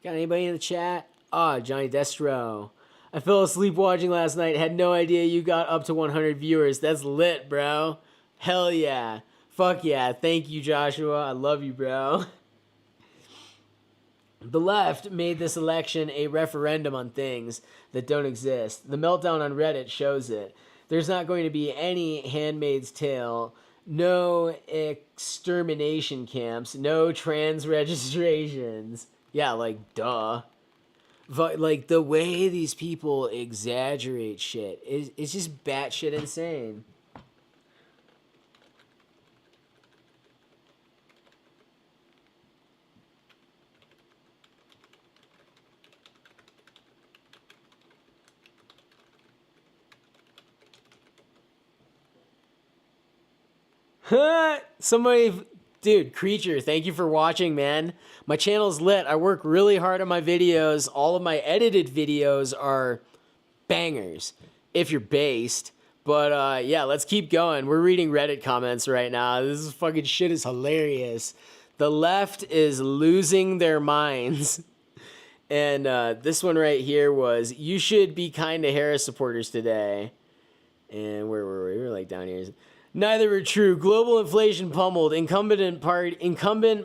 Got anybody in the chat? Johnny Destro. I fell asleep watching last night. Had no idea you got up to 100 viewers. That's lit, bro. Hell yeah. Fuck yeah. Thank you, Joshua. I love you, bro. The left made this election a referendum on things that don't exist. The meltdown on Reddit shows it. There's not going to be any Handmaid's Tale, no extermination camps, no trans registrations. Yeah, like, duh. But, like, the way these people exaggerate shit is just batshit insane. Dude, Creature, thank you for watching, man. My channel's lit. I work really hard on my videos. All of my edited videos are bangers, if you're based. But yeah, let's keep going. We're reading Reddit comments right now. This fucking shit is hilarious. The left is losing their minds. And this one right here was, you should be kind to Harris supporters today. And where were we? We were like down here. Neither are true. Global inflation pummeled. Incumbent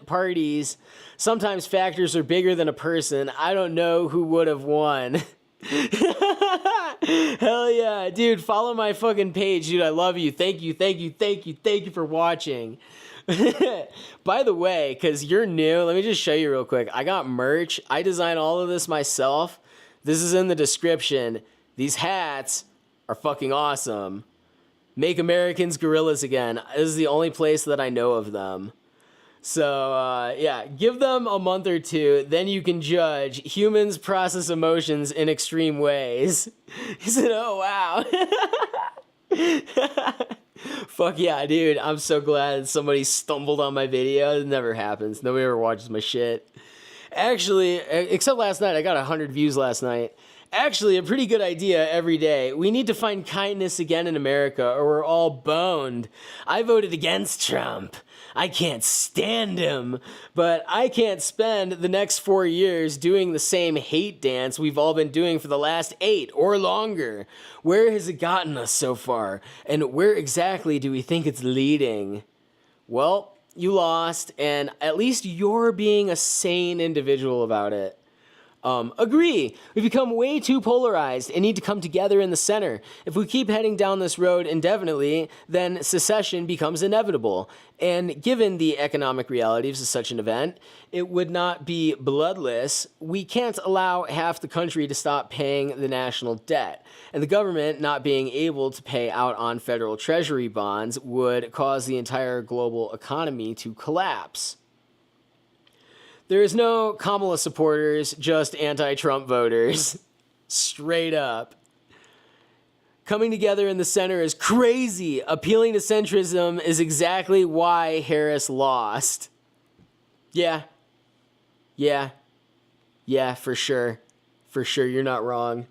parties. Sometimes factors are bigger than a person. I don't know who would have won. Hell yeah. Dude, follow my fucking page. Dude, I love you. Thank you for watching. By the way, because you're new, let me just show you real quick. I got merch. I designed all of this myself. This is in the description. These hats are fucking awesome. Make Americans gorillas again. This is the only place that I know of them. So, yeah, give them a month or two, then you can judge. Humans process emotions in extreme ways. He said, oh, wow. Fuck yeah, dude. I'm so glad somebody stumbled on my video. It never happens. Nobody ever watches my shit. Actually, except last night. I got 100 views last night. Actually, a pretty good idea every day. We need to find kindness again in America or we're all boned. I voted against Trump. I can't stand him. But I can't spend the next 4 years doing the same hate dance we've all been doing for the last 8 or longer. Where has it gotten us so far? And where exactly do we think it's leading? Well, you lost, and at least you're being a sane individual about it. Agree. We've become way too polarized and need to come together in the center. If we keep heading down this road indefinitely, then secession becomes inevitable. And given the economic realities of such an event, it would not be bloodless. We can't allow half the country to stop paying the national debt. And the government not being able to pay out on federal treasury bonds would cause the entire global economy to collapse. There is no Kamala supporters, just anti-Trump voters. Straight up. Coming together in the center is crazy. Appealing to centrism is exactly why Harris lost. Yeah. Yeah, for sure. For sure, you're not wrong.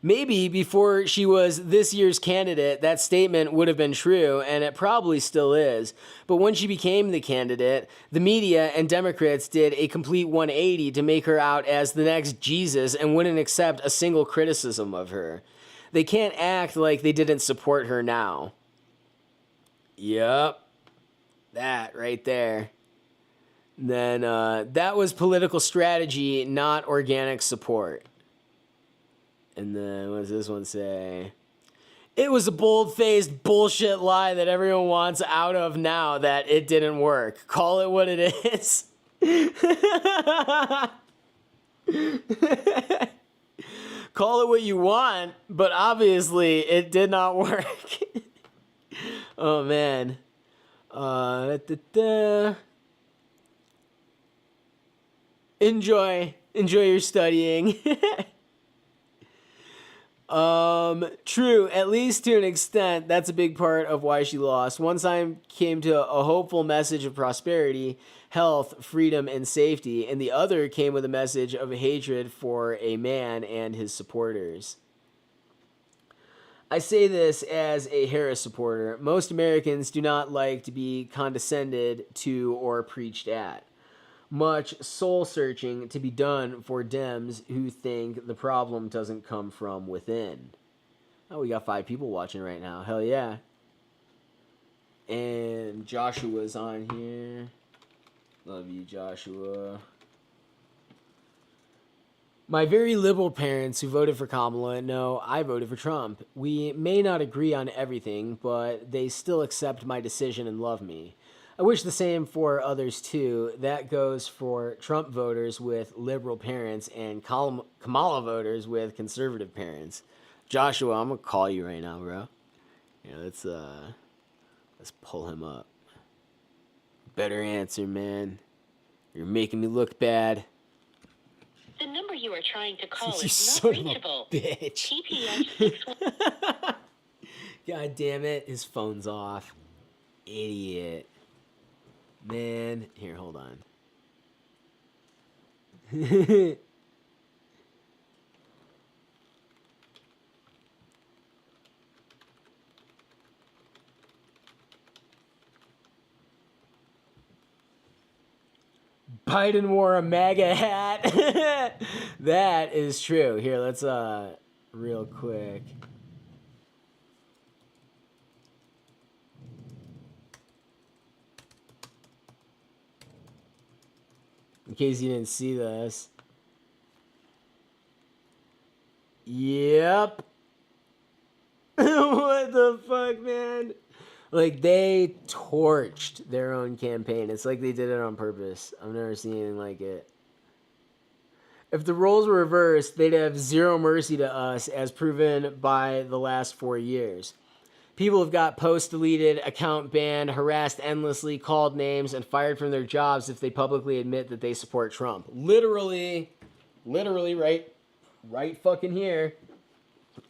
Maybe before she was this year's candidate, that statement would have been true, and it probably still is. But when she became the candidate, the media and Democrats did a complete 180 to make her out as the next Jesus and wouldn't accept a single criticism of her. They can't act like they didn't support her now. Yep. That right there. Then that was political strategy, not organic support. And then what does this one say? It was a bold-faced bullshit lie that everyone wants out of now that it didn't work. Call it what it is. Call it what you want, but obviously it did not work. Oh, man. Enjoy your studying. True, at least to an extent, that's a big part of why she lost. One side came to a hopeful message of prosperity, health, freedom, and safety, and the other came with a message of hatred for a man and his supporters. I say this as a Harris supporter. Most Americans do not like to be condescended to or preached at. Much soul-searching to be done for Dems who think the problem doesn't come from within. Oh, we got 5 people watching right now. Hell yeah. And Joshua's on here. Love you, Joshua. My very liberal parents who voted for Kamala know I voted for Trump. We may not agree on everything, but they still accept my decision and love me. I wish the same for others too. That goes for Trump voters with liberal parents and Kamala voters with conservative parents. Joshua, I'm gonna call you right now, bro. Yeah, let's pull him up. Better answer, man. You're making me look bad. The number you are trying to call You is not son reachable. of a bitch. TPS 61. God damn it, his phone's off. Idiot. Man, here, hold on. Biden wore a MAGA hat. That is true. Here, let's real quick. In case you didn't see this. Yep. What the fuck, man? Like, they torched their own campaign. It's like they did it on purpose. I've never seen anything like it. If the roles were reversed, they'd have zero mercy to us, as proven by the last 4 years. People have got posts deleted, account banned, harassed endlessly, called names, and fired from their jobs if they publicly admit that they support Trump. Literally, right fucking here.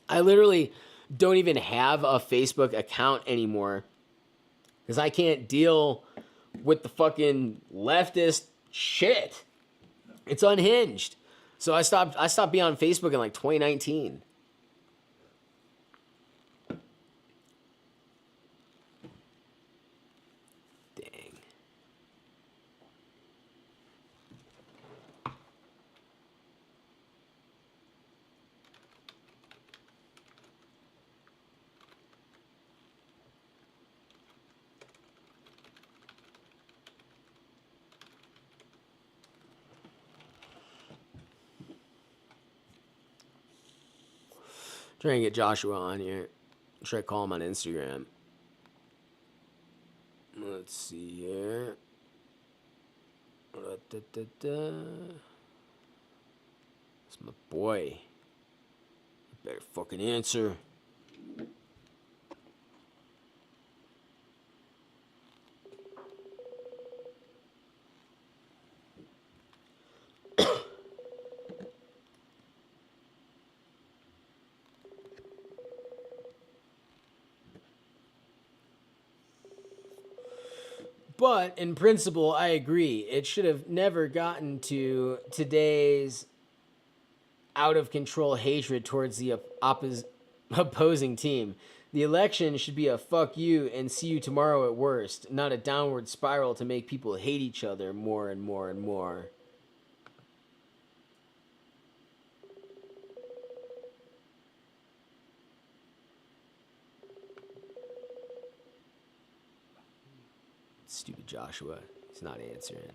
I literally don't even have a Facebook account anymore because I can't deal with the fucking leftist shit. It's unhinged. So I stopped being on Facebook in like 2019. Dang. Trying to get Joshua on here. Try to call him on Instagram. Let's see here. It's my boy. Better fucking answer. But in principle, I agree. It should have never gotten to today's out of control hatred towards the opposing team. The election should be a fuck you and see you tomorrow at worst, not a downward spiral to make people hate each other more and more and more. Stupid Joshua. He's not answering.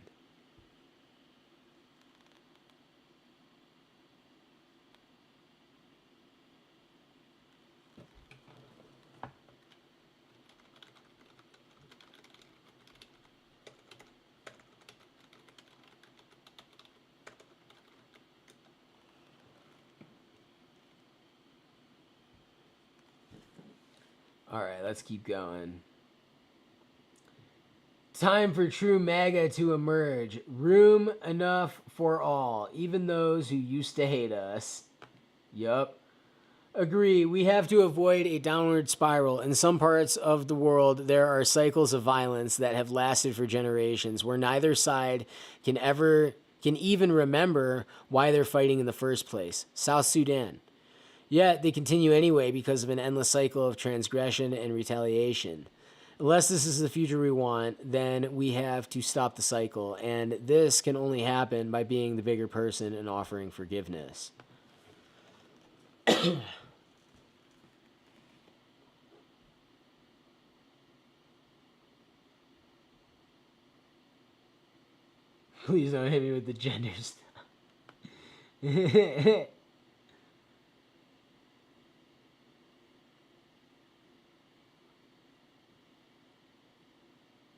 All right, let's keep going. Time for true MAGA to emerge. Room enough for all, even those who used to hate us. Yup. Agree, we have to avoid a downward spiral. In some parts of the world, there are cycles of violence that have lasted for generations, where neither side can even remember why they're fighting in the first place. South Sudan. Yet they continue anyway because of an endless cycle of transgression and retaliation. Unless this is the future we want, then we have to stop the cycle, and this can only happen by being the bigger person and offering forgiveness. Please don't hit me with the gender stuff.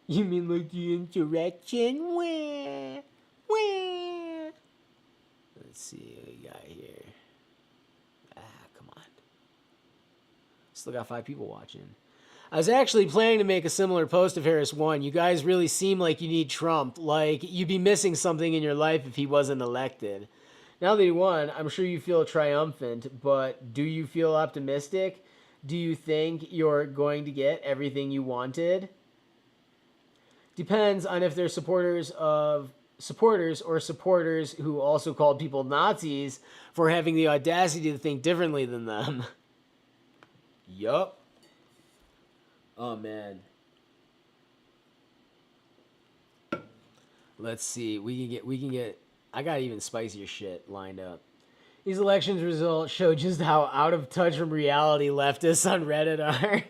You mean like the interaction? Where? Let's see what we got here. Come on. Still got 5 people watching. I was actually planning to make a similar post if Harris won. You guys really seem like you need Trump. Like, you'd be missing something in your life if he wasn't elected. Now that he won, I'm sure you feel triumphant, but do you feel optimistic? Do you think you're going to get everything you wanted? Depends on if they're supporters or supporters who also called people Nazis for having the audacity to think differently than them. Yup. Oh man. Let's see. We can get I got even spicier shit lined up. These elections results show just how out of touch from reality leftists on Reddit are.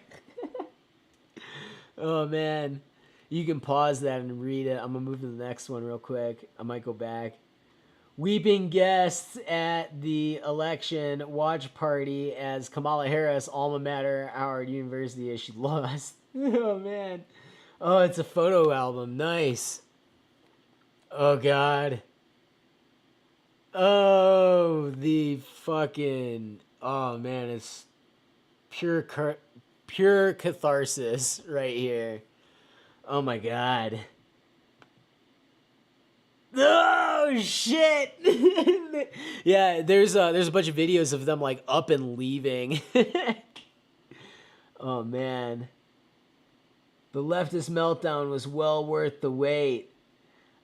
Oh man. You can pause that and read it. I'm going to move to the next one real quick. I might go back. Weeping guests at the election watch party as Kamala Harris, alma mater, Howard University, as she lost. Oh, man. Oh, it's a photo album. Nice. Oh, God. Oh, the fucking... Oh, man. It's pure catharsis right here. Oh my god. Oh shit. Yeah, there's a bunch of videos of them like up and leaving. Oh man. The leftist meltdown was well worth the wait.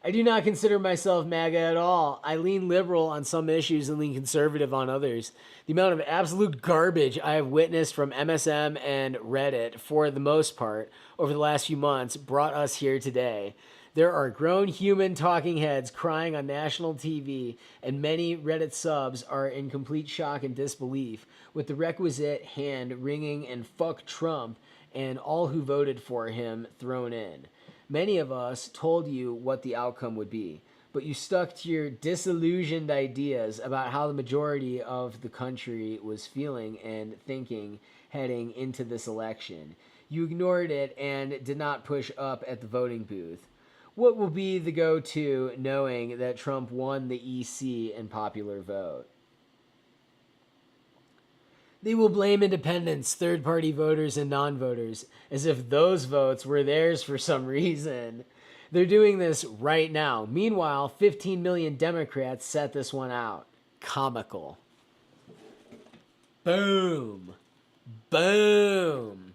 I do not consider myself MAGA at all. I lean liberal on some issues and lean conservative on others. The amount of absolute garbage I have witnessed from MSM and Reddit, for the most part, over the last few months, brought us here today. There are grown human talking heads crying on national TV, and many Reddit subs are in complete shock and disbelief, with the requisite hand wringing and fuck Trump and all who voted for him thrown in. Many of us told you what the outcome would be, but you stuck to your disillusioned ideas about how the majority of the country was feeling and thinking heading into this election. You ignored it and did not push up at the voting booth. What will be the go-to knowing that Trump won the EC and popular vote? They will blame independents, third-party voters, and non-voters, as if those votes were theirs for some reason. They're doing this right now. Meanwhile, 15 million Democrats set this one out. Comical. Boom. Boom.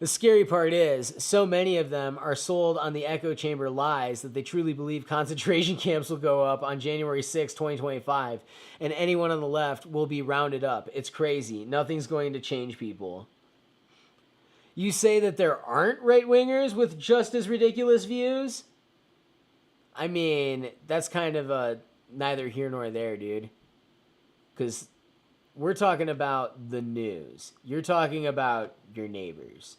The scary part is, so many of them are sold on the echo chamber lies that they truly believe concentration camps will go up on January 6, 2025, and anyone on the left will be rounded up. It's crazy. Nothing's going to change people. You say that there aren't right-wingers with just as ridiculous views? I mean, that's kind of a neither here nor there, dude. Because we're talking about the news. You're talking about your neighbors.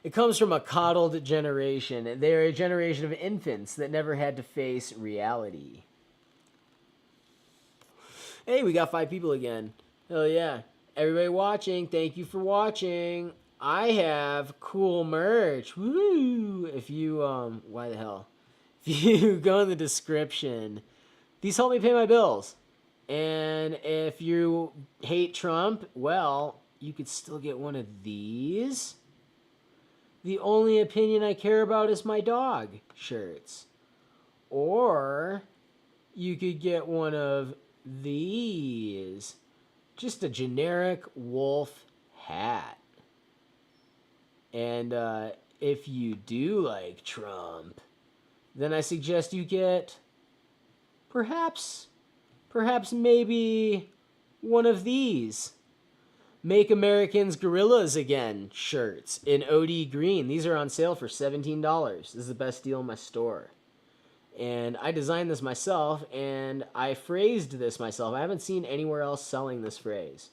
It comes from a coddled generation. They're a generation of infants that never had to face reality. Hey, we got 5 people again. Hell yeah. Everybody watching, thank you for watching. I have cool merch. Woo! If you, why the hell? If you go in the description, these help me pay my bills. And if you hate Trump, well, you could still get one of these. The only opinion I care about is my dog shirts. Or you could get one of these. Just a generic wolf hat. And if you do like Trump, then I suggest you get perhaps maybe one of these. Make Americans Gorillas Again shirts in OD green. These are on sale for $17. This is the best deal in my store. And I designed this myself, and I phrased this myself. I haven't seen anywhere else selling this phrase.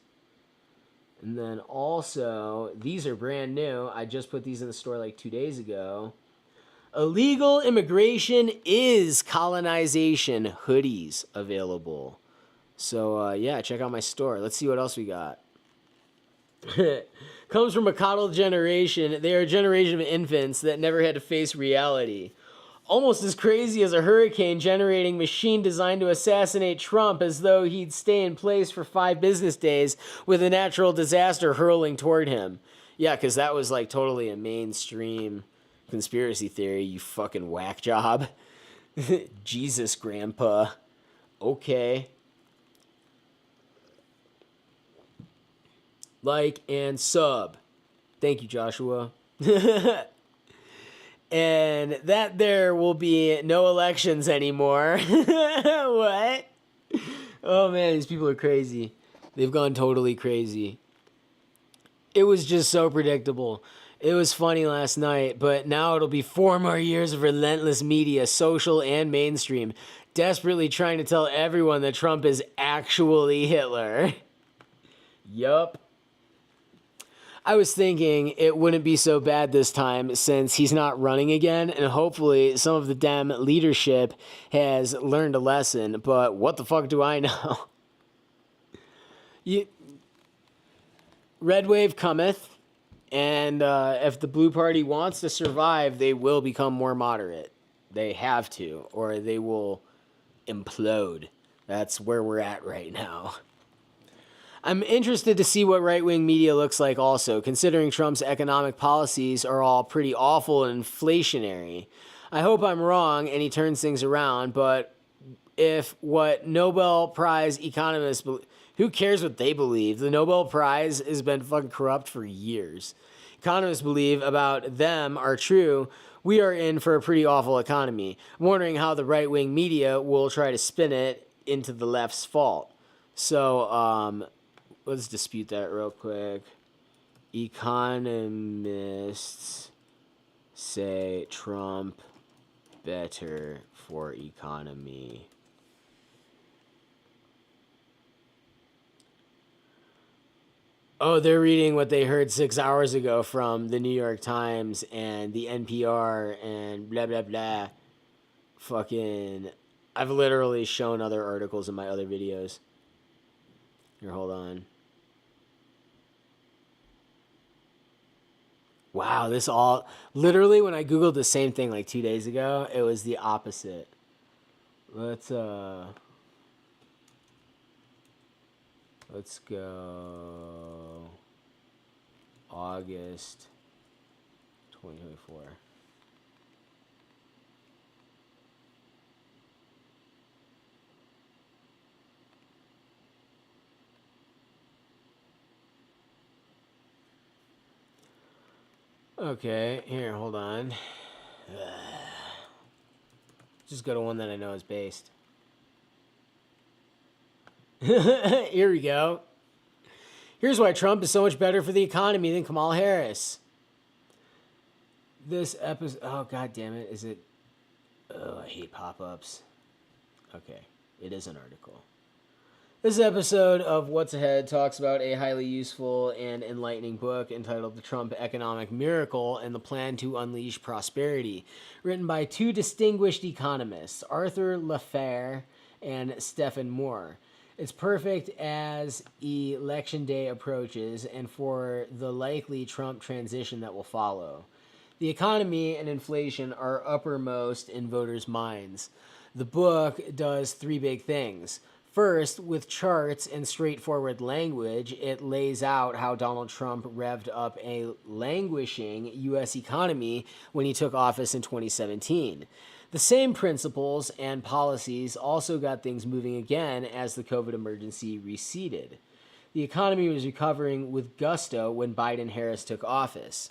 And then also, these are brand new. I just put these in the store like 2 days ago. Illegal immigration is colonization hoodies available. So, yeah, check out my store. Let's see what else we got. Comes from a coddled generation. They are a generation of infants that never had to face reality. Almost as crazy as a hurricane generating machine designed to assassinate Trump as though he'd stay in place for 5 business days with a natural disaster hurling toward him. Yeah, because that was like totally a mainstream conspiracy theory, you fucking whack job. Jesus, Grandpa. Okay. Like and sub. Thank you, Joshua. And that there will be no elections anymore. What? Oh man, these people are crazy. They've gone totally crazy. It was just so predictable. It was funny last night, but now it'll be 4 more years of relentless media, social and mainstream, desperately trying to tell everyone that Trump is actually Hitler. Yup. I was thinking it wouldn't be so bad this time since he's not running again, and hopefully some of the Dem leadership has learned a lesson, but what the fuck do I know? Red wave cometh, and if the blue party wants to survive, they will become more moderate. They have to, or they will implode. That's where we're at right now. I'm interested to see what right-wing media looks like also, considering Trump's economic policies are all pretty awful and inflationary. I hope I'm wrong and he turns things around, but if what Nobel Prize economists... Who cares what they believe? The Nobel Prize has been fucking corrupt for years. Economists believe about them are true. We are in for a pretty awful economy. I'm wondering how the right-wing media will try to spin it into the left's fault. So, let's dispute that real quick. Economists say Trump better for economy. Oh, they're reading what they heard 6 hours ago from the New York Times and the NPR and blah, blah, blah. Fucking, I've literally shown other articles in my other videos. Here, hold on. Wow, this all... Literally, when I Googled the same thing like 2 days ago, it was the opposite. Let's go... August 2024. Okay, here, hold on. Just go to one that I know is based. Here we go. Here's why Trump is so much better for the economy than Kamala Harris. This episode. Oh, god damn it. Is it. Oh, I hate pop ups. Okay, it is an article. This episode of What's Ahead talks about a highly useful and enlightening book entitled The Trump Economic Miracle and the Plan to Unleash Prosperity, written by two distinguished economists, Arthur Laffer and Stephen Moore. It's perfect as election day approaches and for the likely Trump transition that will follow. The economy and inflation are uppermost in voters' minds. The book does three big things. First, with charts and straightforward language, it lays out how Donald Trump revved up a languishing U.S. economy when he took office in 2017. The same principles and policies also got things moving again as the COVID emergency receded. The economy was recovering with gusto when Biden-Harris took office.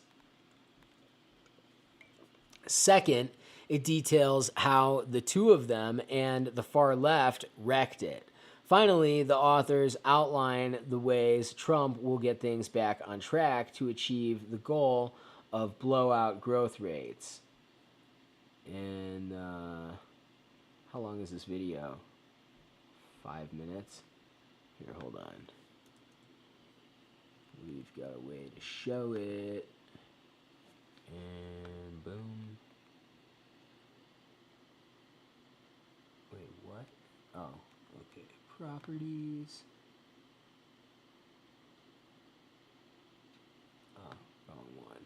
Second, it details how the two of them and the far left wrecked it. Finally, the authors outline the ways Trump will get things back on track to achieve the goal of blowout growth rates. And how long is this video? 5 minutes? Here, hold on. We've got a way to show it. And boom. Wait, what? Oh, okay. Properties. Oh, wrong one.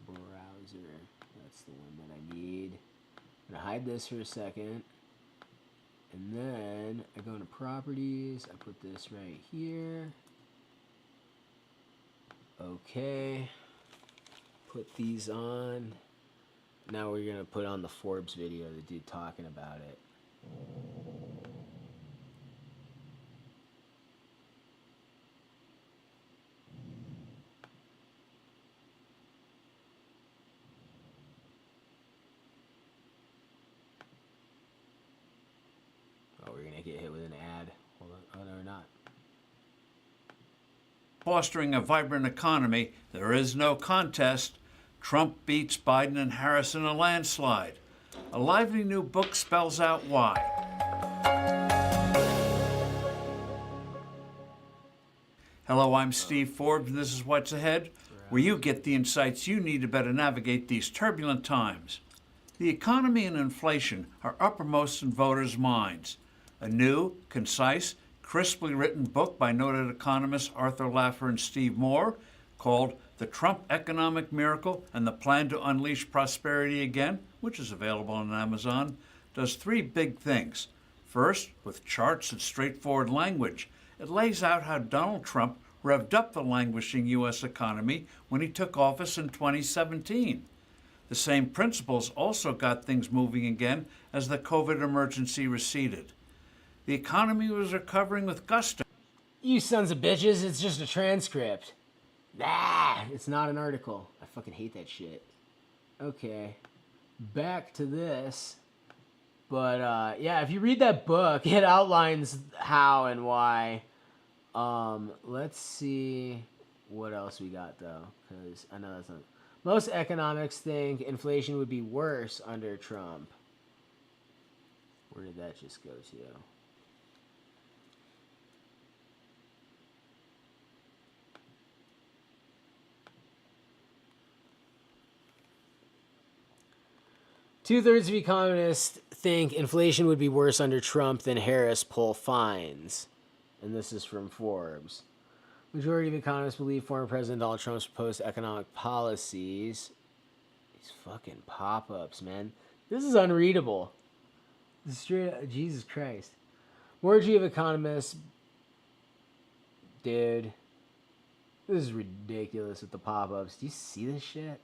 Browser. That's the one that I need. I'm gonna hide this for a second. And then I go into properties. I put this right here. Okay. Put these on. Now we're gonna put on the Forbes video, the dude talking about it. Oh, we're gonna get hit with an ad. Hold on. Oh, no, we're not. Fostering a vibrant economy, there is no contest. Trump beats Biden and Harris in a landslide. A lively new book spells out why. Hello, I'm Steve Forbes, and this is What's Ahead, where you get the insights you need to better navigate these turbulent times. The economy and inflation are uppermost in voters' minds. A new, concise, crisply written book by noted economists Arthur Laffer and Steve Moore called The Trump Economic Miracle and the Plan to Unleash Prosperity Again, which is available on Amazon, does three big things. First, with charts and straightforward language, it lays out how Donald Trump revved up the languishing U.S. economy when he took office in 2017. The same principles also got things moving again as the COVID emergency receded. The economy was recovering with gusto. You sons of bitches, it's just a transcript. Ah, it's not an article. I fucking hate that shit. Okay, back to this. But yeah, if you read that book, it outlines how and why. Let's see what else we got though, because I know that's not. Most economics think inflation would be worse under Trump. Where did that just go to? Two-thirds of economists think inflation would be worse under Trump than Harris poll finds. And this is from Forbes. Majority of economists believe former President Donald Trump's proposed economic policies. These fucking pop-ups, man. This is unreadable. This is straight, Jesus Christ. Majority of economists. Dude. This is ridiculous with the pop-ups. Do you see this shit?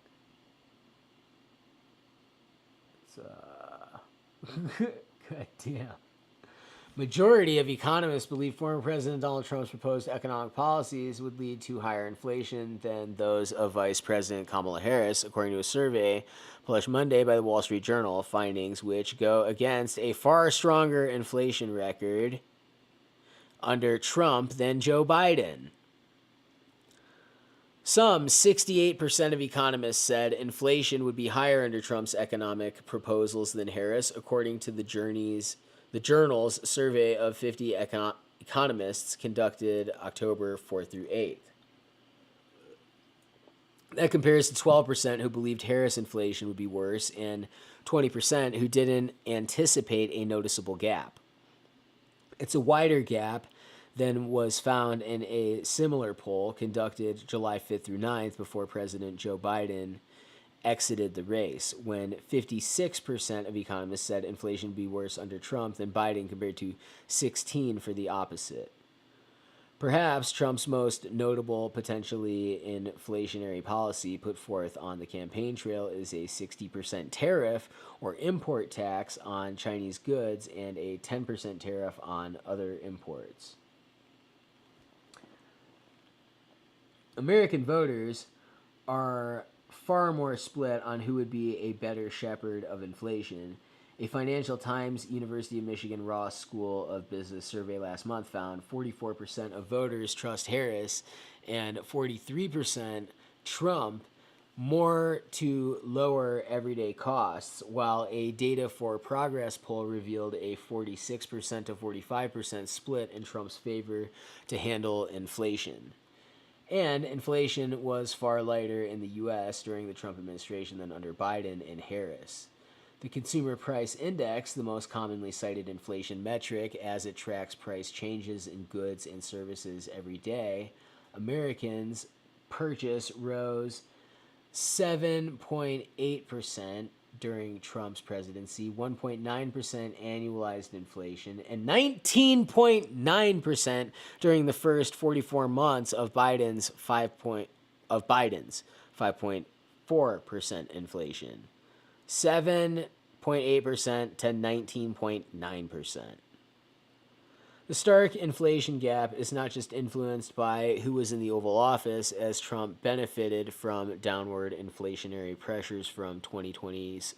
God damn. Majority of economists believe former President Donald Trump's proposed economic policies would lead to higher inflation than those of Vice President Kamala Harris, according to a survey published Monday by the Wall Street Journal, findings which go against a far stronger inflation record under Trump than Joe Biden. Some 68% of economists said inflation would be higher under Trump's economic proposals than Harris, according to the Journal's survey of 50 economists conducted October 4th through 8th. That compares to 12% who believed Harris inflation would be worse and 20% who didn't anticipate a noticeable gap. It's a wider gap than was found in a similar poll conducted July 5th through 9th before President Joe Biden exited the race, when 56% of economists said inflation would be worse under Trump than Biden, compared to 16% for the opposite. Perhaps Trump's most notable potentially inflationary policy put forth on the campaign trail is a 60% tariff or import tax on Chinese goods and a 10% tariff on other imports. American voters are far more split on who would be a better shepherd of inflation. A Financial Times University of Michigan Ross School of Business survey last month found 44% of voters trust Harris and 43% Trump more to lower everyday costs, while a Data for Progress poll revealed a 46% to 45% split in Trump's favor to handle inflation. And inflation was far lighter in the U.S. during the Trump administration than under Biden and Harris. The Consumer Price Index, the most commonly cited inflation metric as it tracks price changes in goods and services every day, Americans' purchase rose 7.8% during Trump's presidency, 1.9% annualized inflation, and 19.9% during the first 44 months of Biden's 5.4% inflation. 7.8% to 19.9%. The stark inflation gap is not just influenced by who was in the Oval Office, as Trump benefited from downward inflationary pressures from 2020's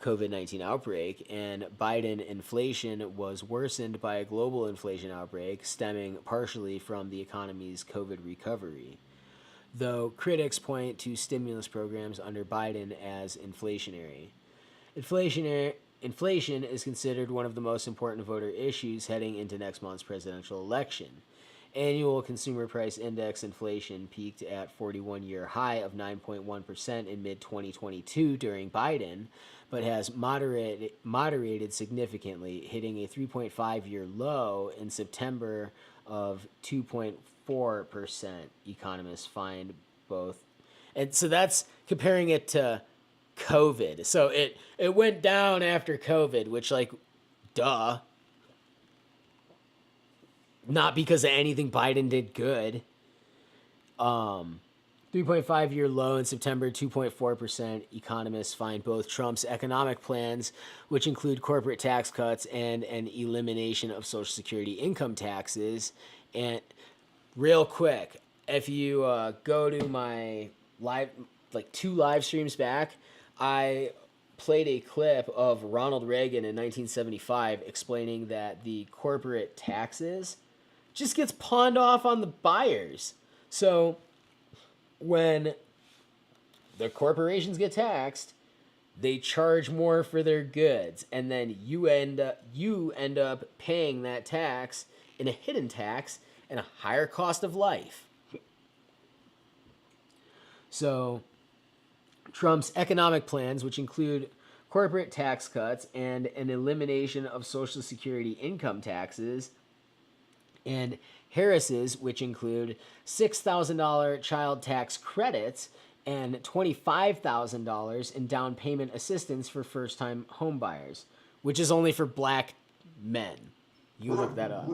COVID-19 outbreak, and Biden inflation was worsened by a global inflation outbreak stemming partially from the economy's COVID recovery, though critics point to stimulus programs under Biden as inflationary. Inflation is considered one of the most important voter issues heading into next month's presidential election. Annual Consumer Price Index inflation peaked at 41-year high of 9.1% in mid-2022 during Biden, but has moderated significantly, hitting a 3.5-year low in September of 2.4%, economists find both. And so that's comparing it to COVID. So it went down after COVID, which, like, duh. Not because of anything Biden did good. 3.5-year low in September, 2.4%. Economists find both Trump's economic plans, which include corporate tax cuts and an elimination of Social Security income taxes. And real quick, if you go to my two live streams back, I played a clip of Ronald Reagan in 1975 explaining that the corporate taxes just gets pawned off on the buyers. So when the corporations get taxed, they charge more for their goods, and then you end up paying that tax in a hidden tax and a higher cost of life. So Trump's economic plans, which include corporate tax cuts and an elimination of Social Security income taxes, and Harris's, which include $6,000 child tax credits and $25,000 in down payment assistance for first-time homebuyers, which is only for black men. You look that up.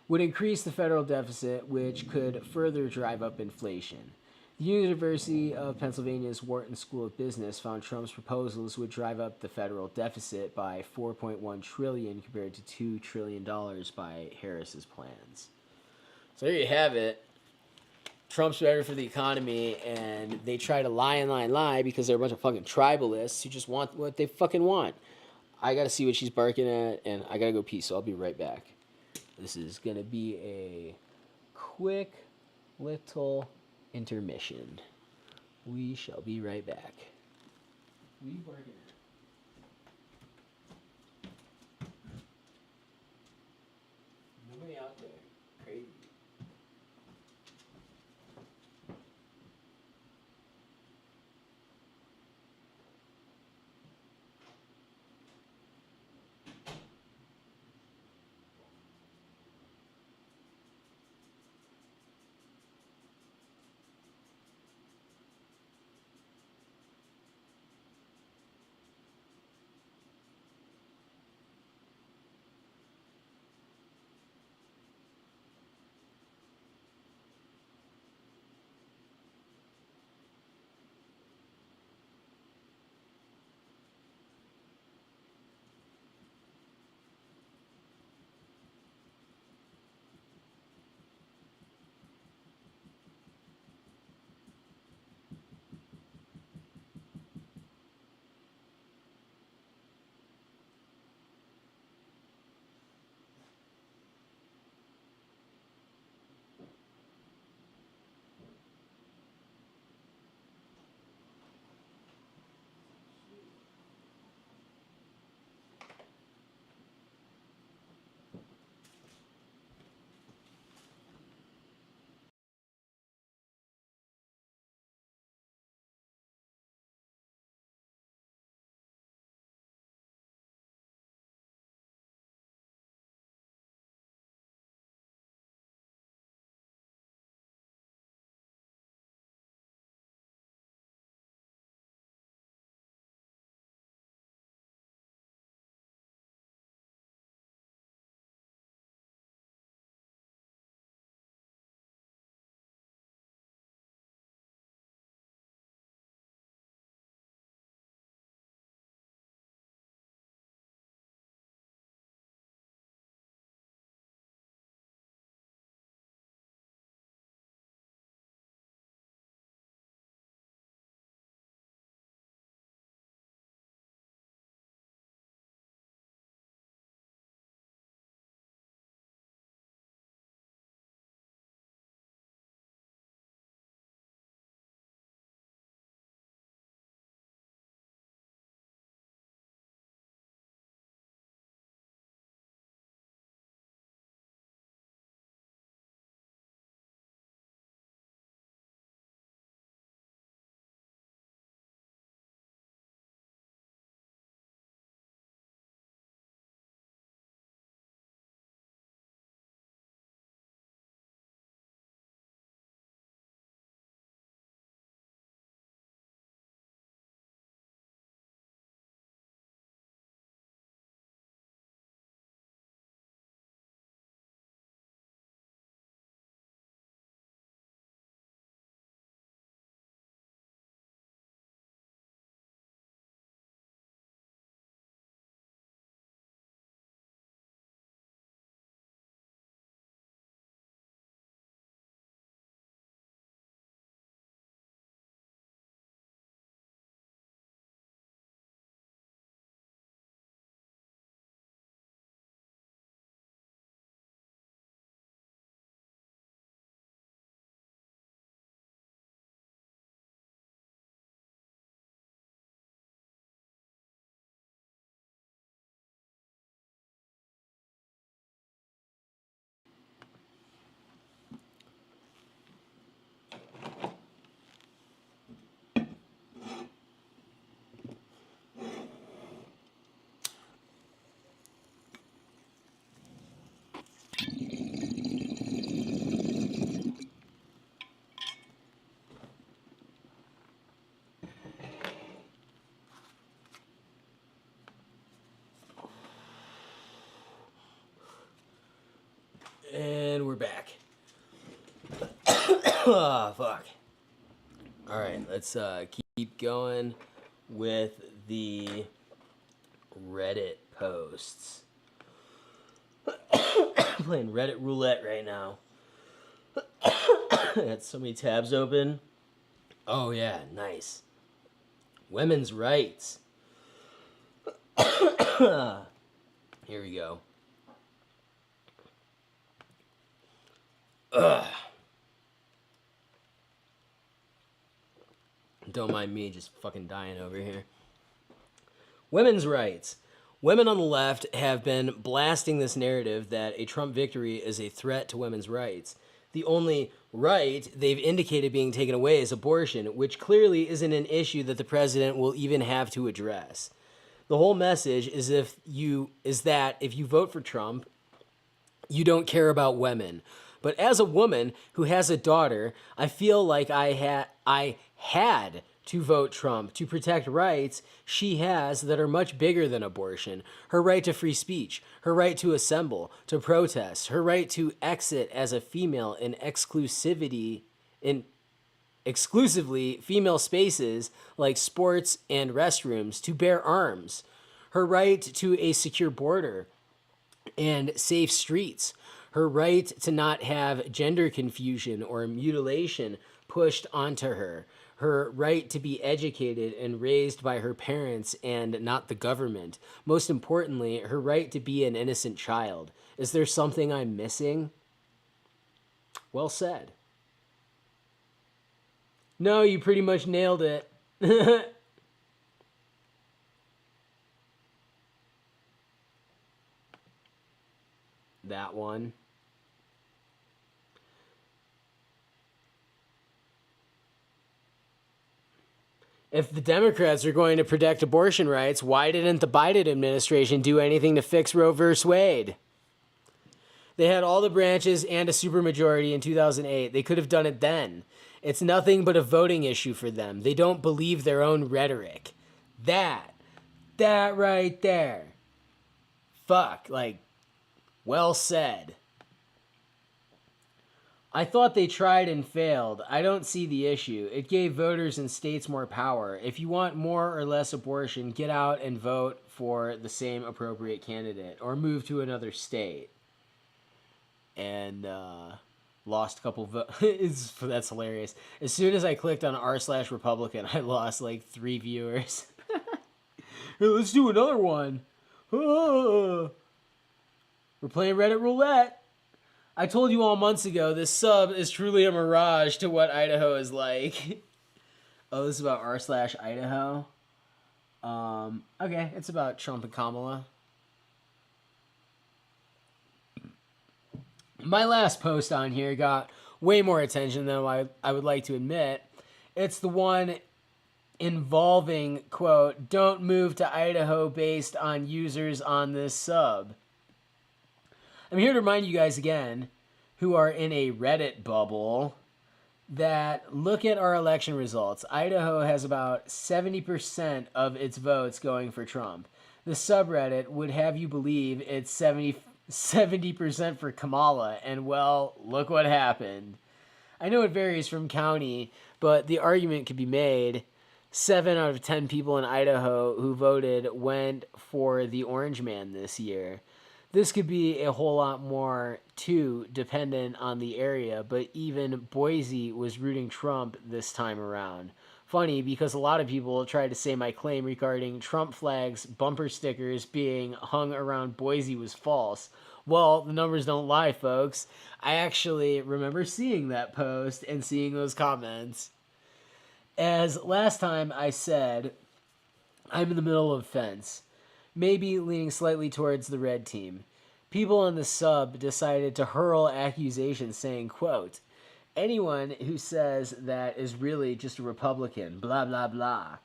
Would increase the federal deficit, which could further drive up inflation. The University of Pennsylvania's Wharton School of Business found Trump's proposals would drive up the federal deficit by 4.1 trillion compared to $2 trillion by Harris's plans. So there you have it. Trump's better for the economy, and they try to lie because they're a bunch of fucking tribalists who just want what they fucking want. I gotta see what she's barking at, and I gotta go pee, so I'll be right back. This is gonna be a quick little intermission. We shall be right back. We barking at. Nobody out there. Crazy. And we're back. Oh, fuck. All right, let's keep going with the Reddit posts. I'm playing Reddit roulette right now. I got so many tabs open. Oh yeah, nice. Women's rights. Here we go. Ugh. Don't mind me just fucking dying over here. Women's rights. Women on the left have been blasting this narrative that a Trump victory is a threat to women's rights. The only right they've indicated being taken away is abortion, which clearly isn't an issue that the president will even have to address. The whole message is that if you vote for Trump, you don't care about women. But as a woman who has a daughter, I feel like I had to vote Trump to protect rights she has that are much bigger than abortion. Her right to free speech, her right to assemble, to protest, her right to exit as a female in exclusively female spaces like sports and restrooms, to bear arms, her right to a secure border and safe streets, her right to not have gender confusion or mutilation pushed onto her, her right to be educated and raised by her parents and not the government. Most importantly, her right to be an innocent child. Is there something I'm missing? Well said. No, you pretty much nailed it. That one. If the Democrats are going to protect abortion rights, why didn't the Biden administration do anything to fix Roe v. Wade? They had all the branches and a supermajority in 2008. They could have done it then. It's nothing but a voting issue for them. They don't believe their own rhetoric. That right there. Fuck, like, well said. I thought they tried and failed. I don't see the issue. It gave voters in states more power. If you want more or less abortion, get out and vote for the same appropriate candidate or move to another state. And lost a couple votes. That's hilarious. As soon as I clicked on r/Republican, I lost like 3 viewers. Hey, let's do another one. We're playing Reddit roulette. I told you all months ago, this sub is truly a mirage to what Idaho is like. Oh, this is about r/Idaho. Okay, it's about Trump and Kamala. My last post on here got way more attention than I would like to admit. It's the one involving, quote, "Don't move to Idaho" based on users on this sub. I'm here to remind you guys again, who are in a Reddit bubble, that look at our election results. Idaho has about 70% of its votes going for Trump. The subreddit would have you believe it's 70% for Kamala, and well, look what happened. I know it varies from county, but the argument could be made. 7 out of 10 people in Idaho who voted went for the Orange Man this year. This could be a whole lot more, too, dependent on the area, but even Boise was rooting Trump this time around. Funny, because a lot of people tried to say my claim regarding Trump flags, bumper stickers being hung around Boise was false. Well, the numbers don't lie, folks. I actually remember seeing that post and seeing those comments. As last time I said, I'm in the middle of a fence, maybe leaning slightly towards the red team. People on the sub decided to hurl accusations saying, quote, "Anyone who says that is really just a Republican, blah, blah, blah.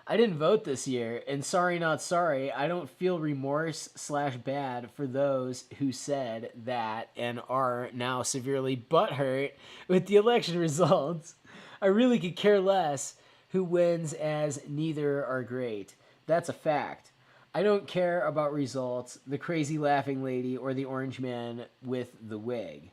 I didn't vote this year, and sorry not sorry, I don't feel remorse/bad for those who said that and are now severely butthurt with the election results. I really could care less who wins, as neither are great. That's a fact. I don't care about results, the crazy laughing lady, or the orange man with the wig.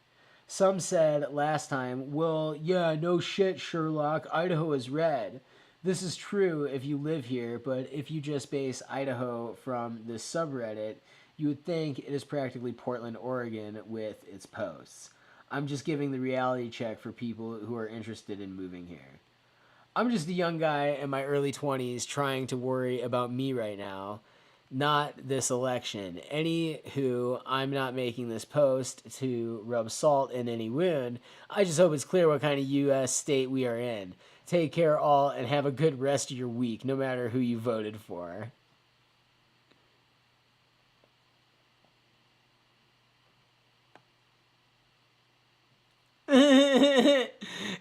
Some said last time, well, yeah, no shit, Sherlock, Idaho is red. This is true if you live here, but if you just base Idaho from this subreddit, you would think it is practically Portland, Oregon with its posts. I'm just giving the reality check for people who are interested in moving here. I'm just a young guy in my early 20s trying to worry about me right now, not this election. Anywho, I'm not making this post to rub salt in any wound. I just hope it's clear what kind of U.S. state we are in. Take care all and have a good rest of your week, no matter who you voted for.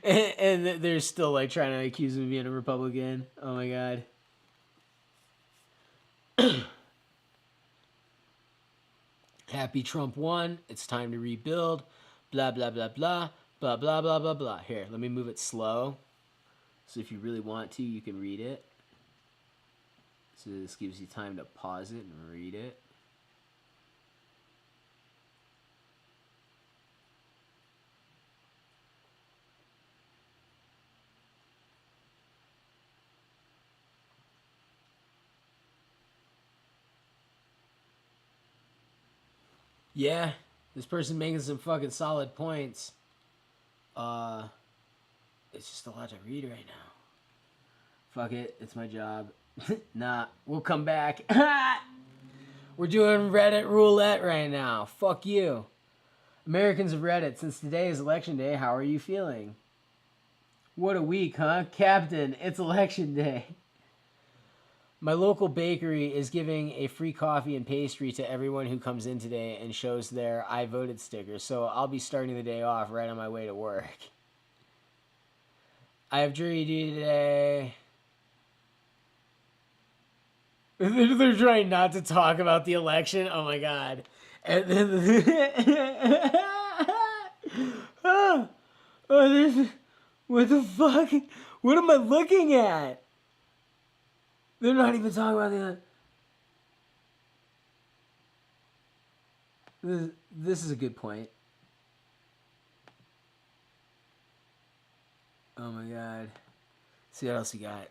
and they're still like trying to accuse him of being a Republican. Oh my god. Happy Trump won. It's time to rebuild. Blah blah blah blah blah blah blah blah blah. Here, let me move it slow. So if you really want to, you can read it. So this gives you time to pause it and read it. Yeah, this person making some fucking solid points. It's just a lot to read right now. Fuck it, it's my job. Nah, we'll come back. We're doing Reddit roulette right now. Fuck you. Americans of Reddit, since today is election day, how are you feeling? What a week, huh? Captain, it's election day. My local bakery is giving a free coffee and pastry to everyone who comes in today and shows their I voted sticker, so I'll be starting the day off right on my way to work. I have jury duty today. They're trying not to talk about the election. Oh my god. And then what the fuck? What am I looking at? They're not even talking about this is a good point. Oh my god. See what else you got.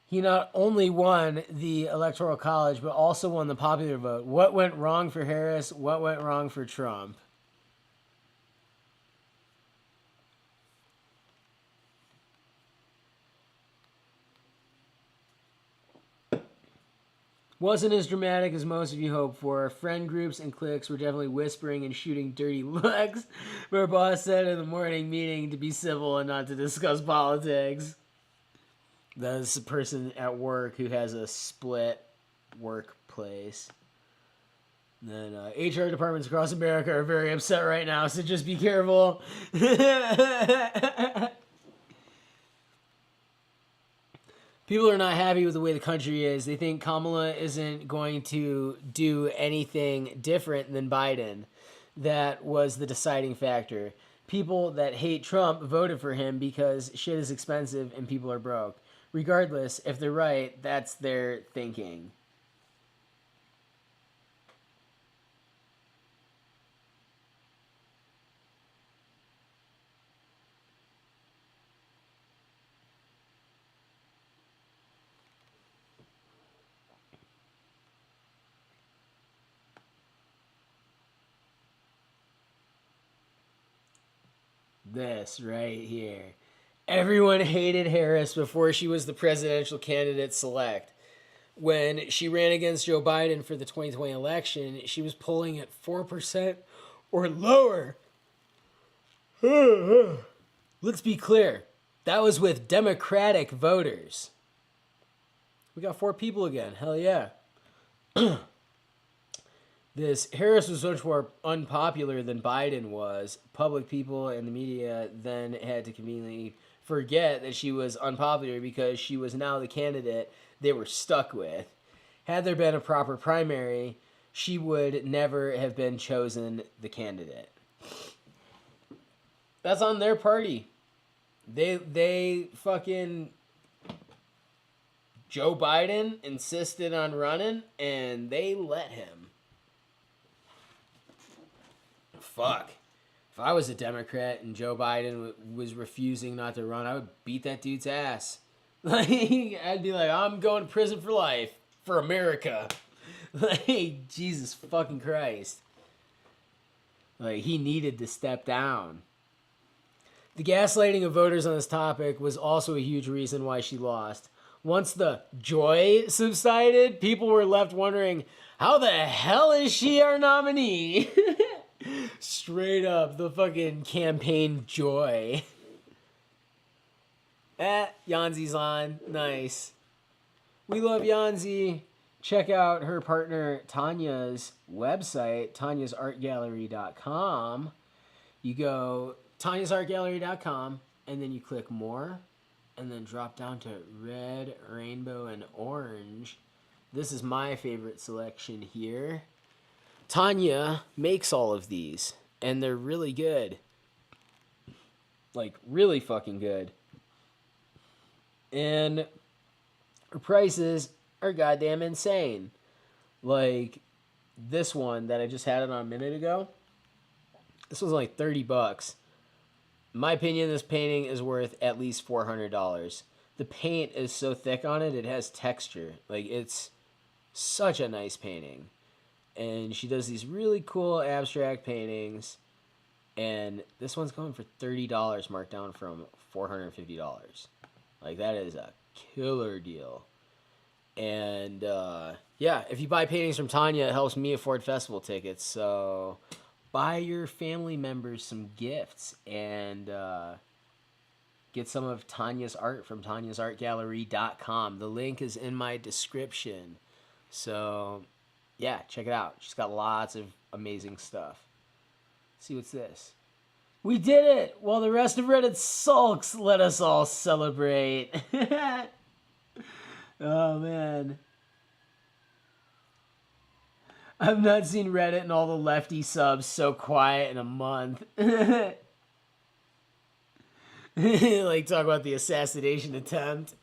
He not only won the Electoral College, but also won the popular vote. What went wrong for Harris? What went wrong for Trump? Wasn't as dramatic as most of you hoped for. Friend groups and cliques were definitely whispering and shooting dirty looks. But our boss said in the morning meeting to be civil and not to discuss politics. That's a person at work who has a split workplace. And then HR departments across America are very upset right now, so just be careful. People are not happy with the way the country is. They think Kamala isn't going to do anything different than Biden. That was the deciding factor. People that hate Trump voted for him because shit is expensive and people are broke. Regardless, if they're right, that's their thinking. This right here. Everyone hated Harris before she was the presidential candidate select. When she ran against Joe Biden for the 2020 election, she was polling at 4% or lower. Let's be clear. That was with Democratic voters. We got 4 people again. Hell yeah. This Harris was much more unpopular than Biden was. Public people and the media then had to conveniently forget that she was unpopular because she was now the candidate they were stuck with. Had there been a proper primary, she would never have been chosen the candidate. That's on their party. They fucking... Joe Biden insisted on running, and they let him. fuck. If I was a Democrat and Joe Biden was refusing not to run, I would beat that dude's ass. Like, I'd be like, I'm going to prison for life for America. Like, Jesus fucking Christ. Like, he needed to step down. The gaslighting of voters on this topic was also a huge reason why she lost. Once the joy subsided, people were left wondering, how the hell is she our nominee? Straight up, the fucking campaign joy. Yanzi's on. Nice. We love Yanzi. Check out her partner Tanya's website, tanyasartgallery.com. You go tanyasartgallery.com, and then you click more, and then drop down to red, rainbow, and orange. This is my favorite selection here. Tanya makes all of these, and they're really good. Like, really fucking good. And her prices are goddamn insane. Like, this one that I just had it on a minute ago, this was like $30. In my opinion, this painting is worth at least $400. The paint is so thick on it, it has texture. Like, it's such a nice painting. And she does these really cool abstract paintings. And this one's going for $30, marked down from $450. Like, that is a killer deal. And, yeah, if you buy paintings from Tanya, it helps me afford festival tickets. So, buy your family members some gifts and get some of Tanya's art from tanyasartgallery.com. The link is in my description. So, yeah, check it out. She's got lots of amazing stuff. See what's this. We did it! While the rest of Reddit sulks, let us all celebrate. Oh, man. I've not seen Reddit and all the lefty subs so quiet in a month. Like, talk about the assassination attempt.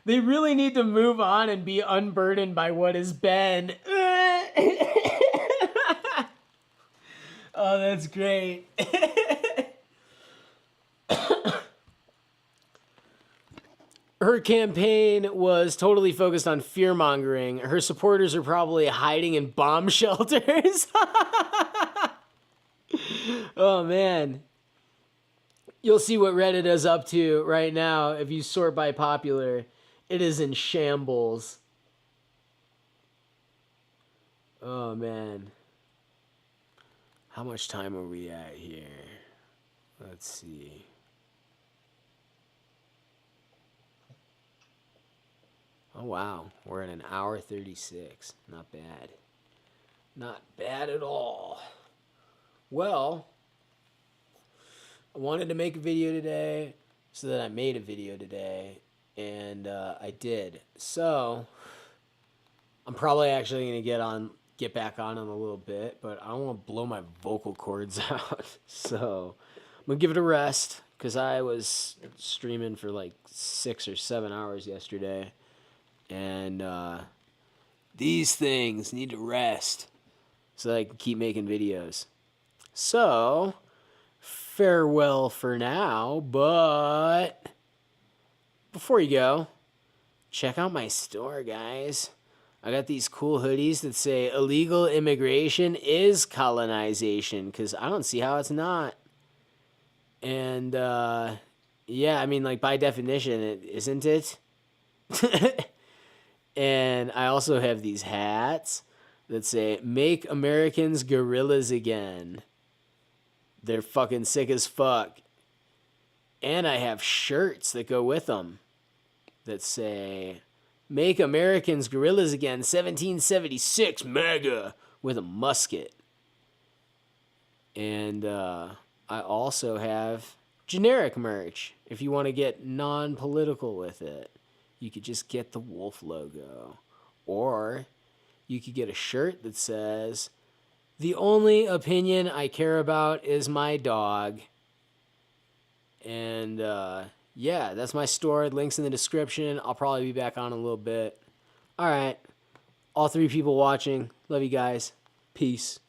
They really need to move on and be unburdened by what has been. Oh, that's great. Her campaign was totally focused on fear-mongering. Her supporters are probably hiding in bomb shelters. Oh, man. You'll see what Reddit is up to right now if you sort by popular. It is in shambles. Oh, man. How much time are we at here? Let's see. Oh, wow. We're at an hour 36. Not bad. Not bad at all. Well, I wanted to make a video today, so that I made a video today, and I did. So, I'm probably actually going to get back on in a little bit, but I don't want to blow my vocal cords out. So, I'm going to give it a rest, because I was streaming for like 6 or 7 hours yesterday. And these things need to rest so that I can keep making videos. So, farewell for now, but before you go, check out my store, guys. I got these cool hoodies that say illegal immigration is colonization, because I don't see how it's not. And, yeah, I mean, like, by definition, isn't it? And I also have these hats that say, Make Americans Gorillas Again. They're fucking sick as fuck. And I have shirts that go with them that say, Make Americans Gorillas Again, 1776 MAGA, with a musket. And I also have generic merch if you want to get non-political with it. You could just get the wolf logo. Or you could get a shirt that says, The only opinion I care about is my dog. And, yeah, that's my store. Links in the description. I'll probably be back on in a little bit. All right. All 3 people watching, Love you guys. Peace.